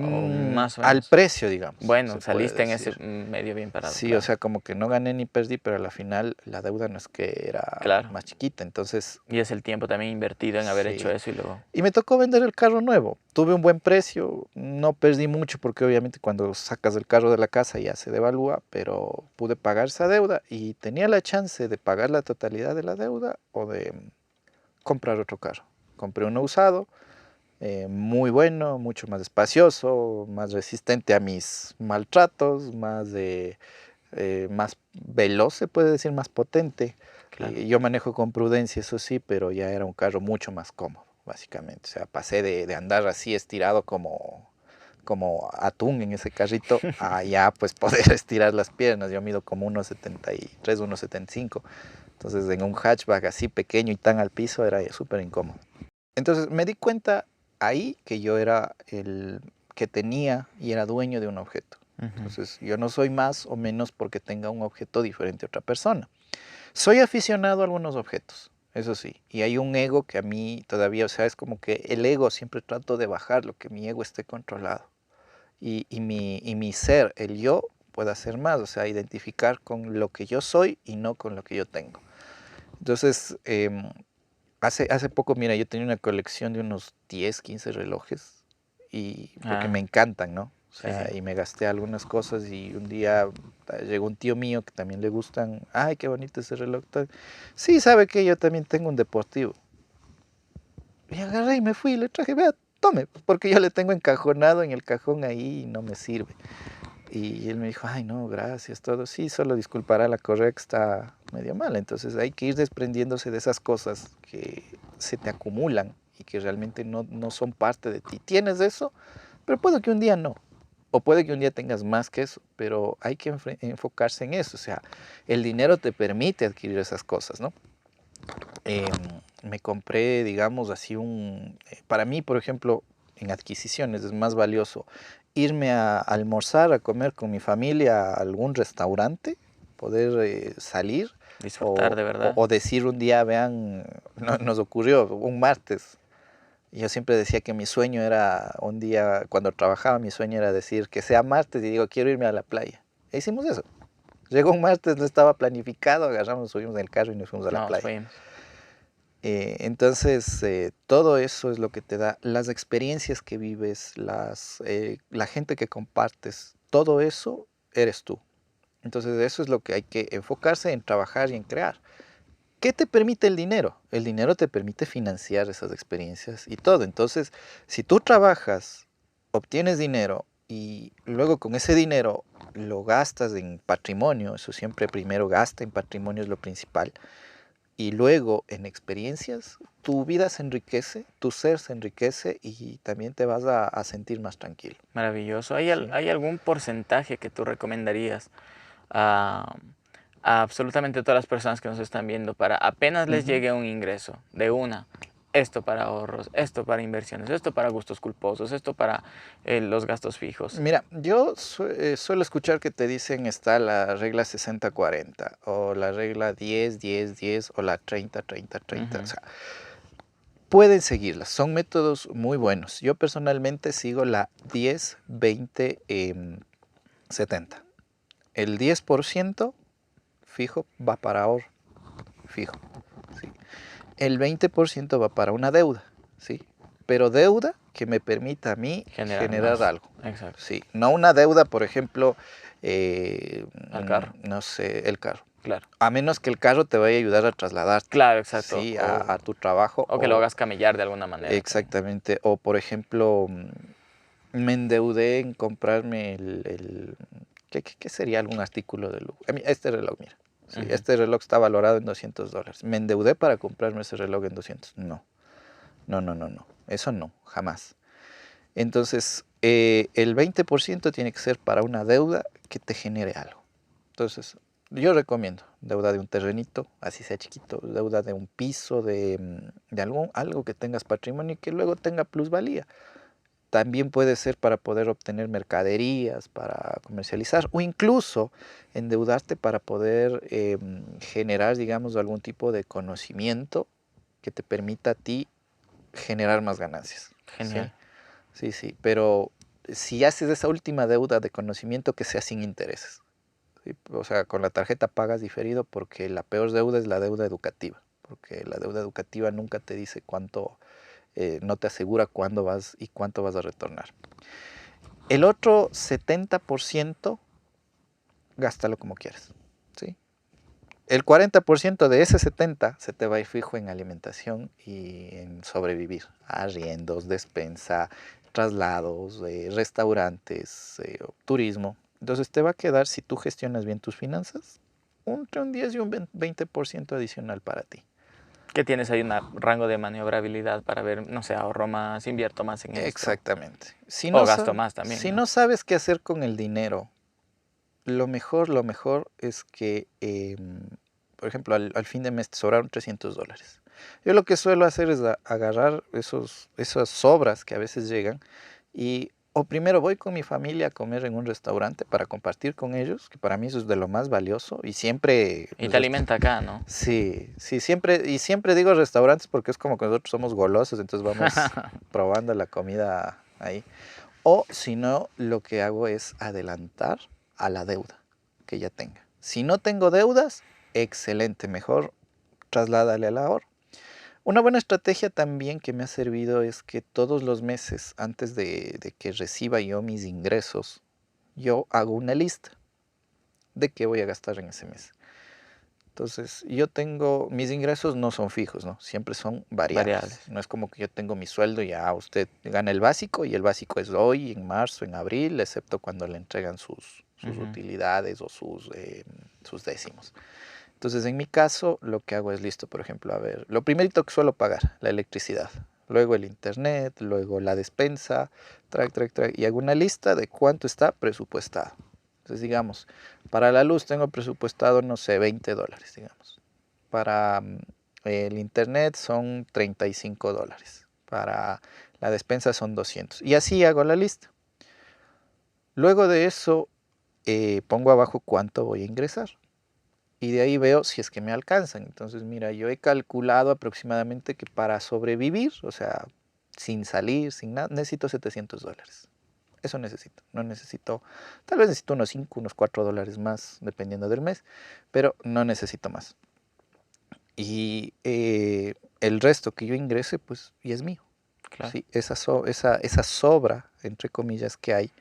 más o menos. Al precio, digamos. Bueno, se saliste puede en ese decir. medio bien parado. Sí, claro. o sea, como que no gané ni perdí, pero a la final la deuda no es que era Claro. más chiquita. Entonces, Y es el tiempo también invertido en haber hecho sí. eso y luego... Y me tocó vender el carro nuevo. Tuve un buen precio, no perdí mucho porque obviamente cuando sacas el carro de la casa ya se devalúa, pero pude pagar esa deuda y tenía la chance de pagar la totalidad de la deuda o de comprar otro carro. Compré uno usado, muy bueno, mucho más espacioso, más resistente a mis maltratos, más veloz, se puede decir, más potente. Claro. Yo manejo con prudencia, eso sí, pero ya era un carro mucho más cómodo, básicamente. O sea, pasé de andar así estirado como atún en ese carrito a ya pues poder estirar las piernas. Yo mido como 1,73, 1,75. Entonces en un hatchback así pequeño y tan al piso era súper incómodo. Entonces me di cuenta ahí que yo era el que tenía y era dueño de un objeto. Entonces yo no soy más o menos porque tenga un objeto diferente a otra persona. Soy aficionado a algunos objetos, eso sí, y hay un ego que a mí todavía, o sea, es como que el ego siempre trato de bajarlo, que mi ego esté controlado y mi ser, el yo, pueda hacer más, o sea, identificar con lo que yo soy y no con lo que yo tengo. Entonces, hace poco, mira, yo tenía una colección de unos 10, 15 relojes y porque me encantan, ¿no? O sea, sí. y me gasté algunas cosas y un día llegó un tío mío que también le gustan, ay, qué bonito ese reloj. Sí, sabe que yo también tengo un deportivo. Y agarré y me fui y le traje, vea, tome, porque yo le tengo encajonado en el cajón ahí y no me sirve. Y él me dijo, ay, no, gracias, todo. Sí, solo disculpará, la correa que está medio mal. Entonces hay que ir desprendiéndose de esas cosas que se te acumulan y que realmente no son parte de ti. Tienes eso, pero puede que un día no. O puede que un día tengas más que eso, pero hay que enfocarse en eso. O sea, el dinero te permite adquirir esas cosas, ¿no? me compré, digamos, así para mí, por ejemplo, en adquisiciones es más valioso irme a almorzar, a comer con mi familia a algún restaurante, poder salir Disfrutar de verdad. o decir un día, vean, nos ocurrió un martes. Yo siempre decía que mi sueño era, un día cuando trabajaba, mi sueño era decir que sea martes y digo, quiero irme a la playa. E hicimos eso. Llegó un martes, no estaba planificado, agarramos, nos subimos en el carro y nos fuimos a la Nos playa. fuimos. Entonces, todo eso es lo que te da, las experiencias que vives, la gente que compartes, todo eso eres tú. Entonces, eso es lo que hay que enfocarse en trabajar y en crear. ¿Qué te permite el dinero? El dinero te permite financiar esas experiencias y todo. Entonces, si tú trabajas, obtienes dinero y luego con ese dinero lo gastas en patrimonio, eso siempre primero gasta en patrimonio es lo principal, y luego en experiencias, tu vida se enriquece, tu ser se enriquece y también te vas a sentir más tranquilo. Maravilloso. Sí. ¿Hay algún porcentaje que tú recomendarías a, a absolutamente todas las personas que nos están viendo para apenas les Ujú. llegue un ingreso de una? Esto para ahorros, esto para inversiones, esto para gustos culposos, esto para los gastos fijos. Mira, yo suelo escuchar que te dicen está la regla 60-40 o la regla 10-10-10 o la 30-30-30. O Ujú. sea, pueden seguirlas, son métodos muy buenos. Yo personalmente sigo la 10-20-70. El 10% fijo va para ahorro, fijo. ¿Sí? El 20% va para una deuda, ¿sí? Pero deuda que me permita a mí Generar generar más. algo, Exacto. ¿sí? No una deuda, por ejemplo, Al carro. no sé, el carro. Claro. A menos que el carro te vaya a ayudar a trasladarte, Claro, exacto. ¿sí? A tu trabajo O que lo hagas camellar de alguna manera también. exactamente. O, por ejemplo, me endeudé en comprarme ¿qué sería algún artículo de lujo? Este reloj, mira. Sí, Ujú. este reloj está valorado en $200. ¿Me endeudé para comprarme ese reloj en 200? No, no, no, no, no. Eso no, jamás. Entonces, el 20% tiene que ser para una deuda que te genere algo. Entonces, yo recomiendo deuda de un terrenito, así sea chiquito, deuda de un piso, de algo que tengas patrimonio y que luego tenga plusvalía. También puede ser para poder obtener mercaderías, para comercializar o incluso endeudarte para poder generar, digamos, algún tipo de conocimiento que te permita a ti generar más ganancias. Genial. ¿Sí? Sí, sí, pero si haces esa última deuda de conocimiento que sea sin intereses. ¿Sí? O sea, con la tarjeta pagas diferido porque la peor deuda es la deuda educativa, porque la deuda educativa nunca te dice cuánto, no te asegura cuándo vas y cuánto vas a retornar. El otro 70%, gástalo como quieras, ¿sí? El 40% de ese 70 se te va a ir fijo en alimentación y en sobrevivir, arriendos, despensa, traslados, restaurantes, turismo. Entonces te va a quedar, si tú gestionas bien tus finanzas, entre un 10 y un 20% adicional para ti. Que tienes ahí un rango de maniobrabilidad para ver, no sé, ahorro más, invierto más en esto. Exactamente. O gasto más también, Si ¿no? no sabes qué hacer con el dinero, lo mejor es que, por ejemplo, al fin de mes te sobraron $300. Yo lo que suelo hacer es agarrar esas sobras que a veces llegan y o primero voy con mi familia a comer en un restaurante para compartir con ellos, que para mí eso es de lo más valioso y siempre, Y te alimenta acá, ¿no? sí, sí, siempre digo restaurantes porque es como que nosotros somos golosos, entonces vamos probando la comida ahí. O si no, lo que hago es adelantar a la deuda que ya tenga. Si no tengo deudas, excelente, mejor trasládale al ahorro. Una buena estrategia también que me ha servido es que todos los meses, antes de que reciba yo mis ingresos, yo hago una lista de qué voy a gastar en ese mes. Entonces, mis ingresos no son fijos, ¿no? Siempre son variables. Variables. No es como que yo tengo mi sueldo y ya usted gana el básico y el básico es hoy, en marzo, en abril, excepto cuando le entregan sus Ujú. utilidades o sus décimos. Entonces, en mi caso, lo que hago es listo, por ejemplo, a ver, lo primerito que suelo pagar, la electricidad, luego el internet, luego la despensa, y hago una lista de cuánto está presupuestado. Entonces, digamos, para la luz tengo presupuestado, no sé, $20, digamos. Para el internet son $35, para la despensa son 200, y así hago la lista. Luego de eso, pongo abajo cuánto voy a ingresar. Y de ahí veo si es que me alcanzan. Entonces, mira, yo he calculado aproximadamente que para sobrevivir, o sea, sin salir, sin nada, necesito $700. Eso necesito. No necesito, tal vez necesito unos 5, unos $4 más, dependiendo del mes, pero no necesito más. Y el resto que yo ingrese, pues, y es mío. Claro. ¿Sí? Esa sobra, entre comillas, que hay,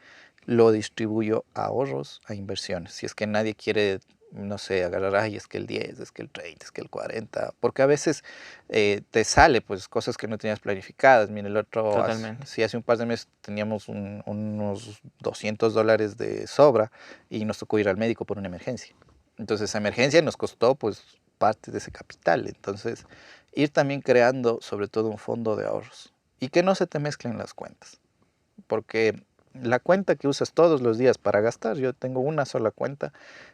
lo distribuyo a ahorros, a inversiones. Si es que nadie quiere, no sé, agarrar, ay, es que el 10, es que el 30, es que el 40, porque a veces te sale pues cosas que no tenías planificadas. Mira, Totalmente. sí, hace un par de meses teníamos unos $200 de sobra y nos tocó ir al médico por una emergencia. Entonces esa emergencia nos costó pues parte de ese capital. Entonces ir también creando sobre todo un fondo de ahorros y que no se te mezclen las cuentas, porque la cuenta que usas todos los días para gastar, yo tengo una sola cuenta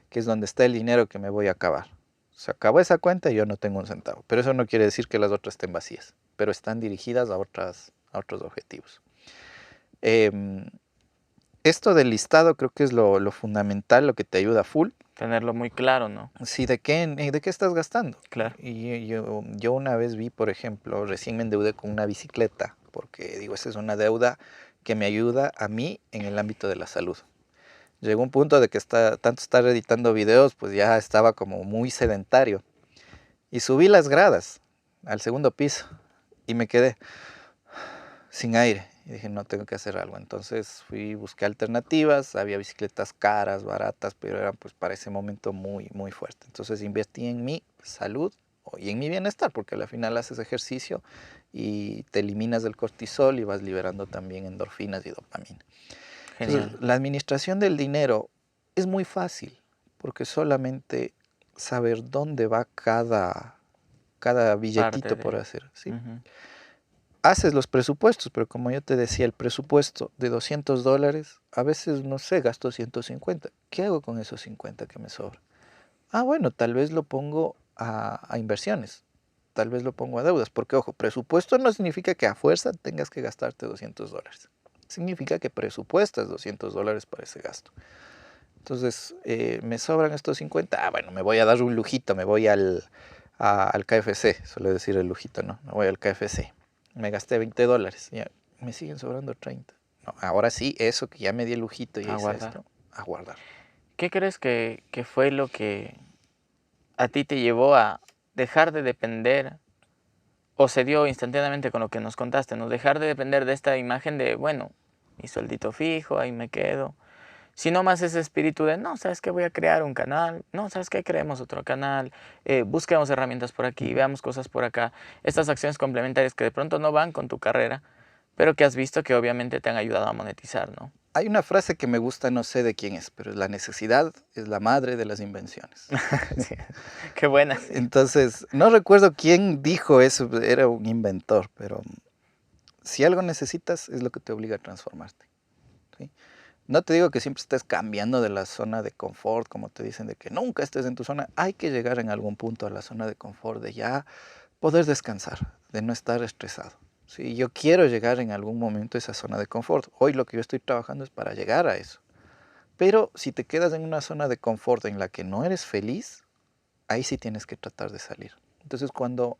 que es donde está el dinero que me voy a acabar. Se acabó esa cuenta y yo no tengo un centavo, pero eso no quiere decir que las otras estén vacías, pero están dirigidas a otros objetivos. Em, Esto del listado creo que es lo fundamental, lo que te ayuda full. Tenerlo muy claro, ¿no? Sí, ¿de qué estás gastando? Claro. Y yo una vez vi, por ejemplo, recién me endeudé con una bicicleta, porque digo, esa es una deuda que me ayuda a mí en el ámbito de la salud. Llegó un punto de que tanto estar editando videos, pues ya estaba como muy sedentario. Y subí las gradas al segundo piso y me quedé sin aire. Y dije, no, tengo que hacer algo. Entonces busqué alternativas, había bicicletas caras, baratas, pero eran pues para ese momento muy, muy fuerte. Entonces invertí en mi salud y en mi bienestar, porque al final haces ejercicio y te eliminas del cortisol y vas liberando también endorfinas y dopamina. Entonces, Genial. la administración del dinero es muy fácil, porque solamente saber dónde va cada Parte billetito por de... hacer, ¿sí? Ujú. Haces los presupuestos, pero como yo te decía, el presupuesto de $200, a veces, no sé, gasto 150. ¿Qué hago con esos 50 que me sobran? Ah, bueno, tal vez lo pongo a inversiones, tal vez lo pongo a deudas, porque ojo, presupuesto no significa que a fuerza tengas que gastarte $200. Significa que presupuestas $200 para ese gasto. Entonces, me sobran estos 50. Ah, bueno, me voy a dar un lujito, me voy al KFC, suele decir el lujito, ¿no? Me voy al KFC. Me gasté $20, ya me siguen sobrando 30. No, ahora sí, eso que ya me di el lujito y A hice guardar. esto, a guardar. ¿Qué crees que fue lo que a ti te llevó a dejar de depender o se dio instantáneamente con lo que nos contaste, ¿no? Dejar de depender de esta imagen de, bueno, mi sueldito fijo, ahí me quedo, sino más ese espíritu de, no, ¿sabes qué? Voy a crear un canal, no, ¿sabes qué? Creemos otro canal, busquemos herramientas por aquí, veamos cosas por acá, estas acciones complementarias que de pronto no van con tu carrera, pero que has visto que obviamente te han ayudado a monetizar, ¿no? Hay una frase que me gusta, no sé de quién es, pero la necesidad es la madre de las invenciones. Sí. Qué buena, sí. Entonces, no recuerdo quién dijo eso, era un inventor, pero si algo necesitas es lo que te obliga a transformarte, ¿sí? No te digo que siempre estés cambiando de la zona de confort, como te dicen, de que nunca estés en tu zona. Hay que llegar en algún punto a la zona de confort, de ya poder descansar, de no estar estresado. Sí, yo quiero llegar en algún momento a esa zona de confort. Hoy lo que yo estoy trabajando es para llegar a eso. Pero si te quedas en una zona de confort en la que no eres feliz, ahí sí tienes que tratar de salir. Entonces, cuando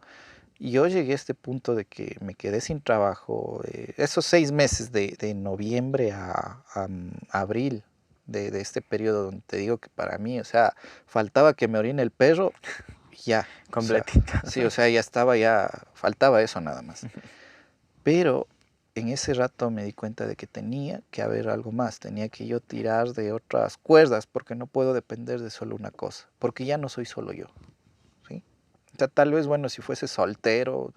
yo llegué a este punto de que me quedé sin trabajo, esos 6 meses de noviembre a abril, de este periodo donde te digo que para mí, o sea, faltaba que me orine el perro, ya, o sea, Completito. sí, o sea, ya estaba, ya faltaba eso nada más. Pero en ese rato me di cuenta de que tenía que haber algo más, tenía que yo tirar de otras cuerdas, porque no puedo depender de solo una cosa, porque ya no soy solo yo, ¿sí? O sea, tal vez, bueno, si fuese soltero,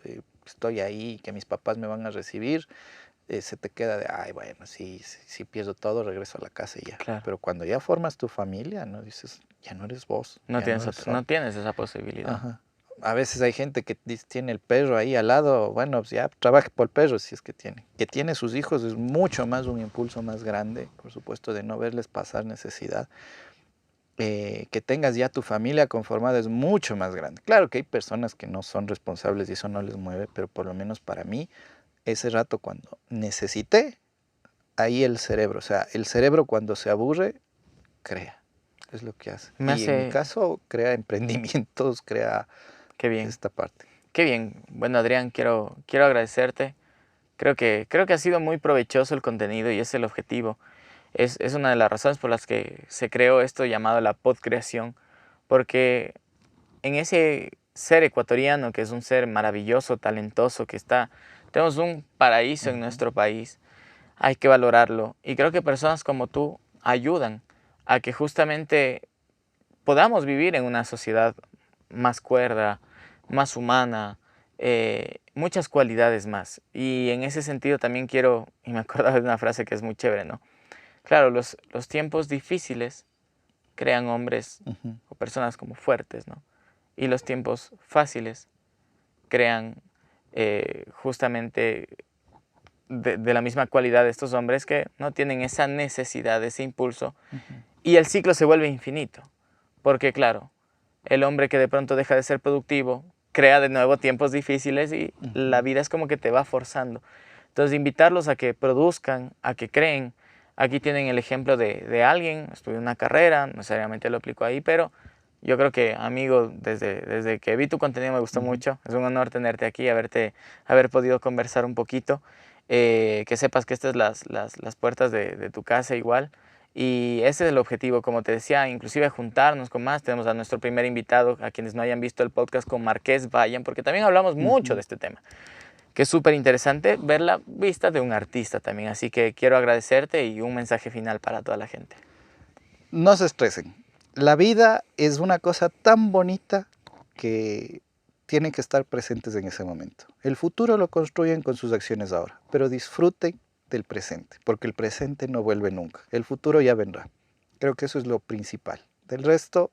estoy ahí, que mis papás me van a recibir, se te queda de, ay, bueno, si pierdo todo, regreso a la casa y ya. Claro. Pero cuando ya formas tu familia, ¿no? Dices, ya no eres vos, No ya no tienes, eres solo. no tienes esa posibilidad. Ajá. A veces hay gente que tiene el perro ahí al lado, bueno, pues ya trabaje por el perro si es que tiene. Que tiene sus hijos es mucho más un impulso más grande, por supuesto, de no verles pasar necesidad. que tengas ya tu familia conformada es mucho más grande. Claro que hay personas que no son responsables y eso no les mueve, pero por lo menos para mí, ese rato cuando necesité, ahí el cerebro, o sea, el cerebro cuando se aburre, crea, es lo que hace. Me Y en mi hace... caso, crea emprendimientos, crea Qué bien, esta parte. qué bien. Bueno, Adrián, quiero agradecerte. Creo que ha sido muy provechoso el contenido y es el objetivo. Es una de las razones por las que se creó esto llamado la podcreación, porque en ese ser ecuatoriano, que es un ser maravilloso, talentoso, tenemos un paraíso en Ujú, nuestro país, hay que valorarlo. Y creo que personas como tú ayudan a que justamente podamos vivir en una sociedad más cuerda, más humana, muchas cualidades más. Y en ese sentido también quiero, y me acordaba de una frase que es muy chévere, ¿no? Claro, los tiempos difíciles crean hombres ujú, o personas como fuertes, ¿no? Y los tiempos fáciles crean justamente de la misma cualidad de estos hombres que no tienen esa necesidad, ese impulso, ujú, y el ciclo se vuelve infinito. Porque claro, el hombre que de pronto deja de ser productivo crea de nuevo tiempos difíciles y la ujú. vida es como que te va forzando. Entonces, invitarlos a que produzcan, a que creen. Aquí tienen el ejemplo de alguien, estudió una carrera, no necesariamente lo aplicó ahí, pero yo creo que, amigo, desde que vi tu contenido me gustó Ujú. mucho. Es un honor tenerte aquí, haber podido conversar un poquito. Que sepas que estas es las puertas de tu casa igual. Y ese es el objetivo, como te decía, inclusive juntarnos con más. Tenemos a nuestro primer invitado, a quienes no hayan visto el podcast con Marqués, vayan, porque también hablamos mucho de Ujú. este tema, que es súper interesante ver la vista de un artista también. Así que quiero agradecerte y un mensaje final para toda la gente. No se estresen. La vida es una cosa tan bonita que tienen que estar presentes en ese momento. El futuro lo construyen con sus acciones ahora, pero disfruten del presente, porque el presente no vuelve nunca. El futuro ya vendrá. Creo que eso es lo principal. Del resto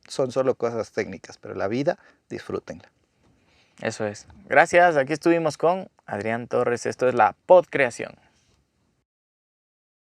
son solo cosas técnicas, pero la vida, disfrútenla. Eso es. Gracias, aquí estuvimos con Adrián Torres. Esto es la Podcreación.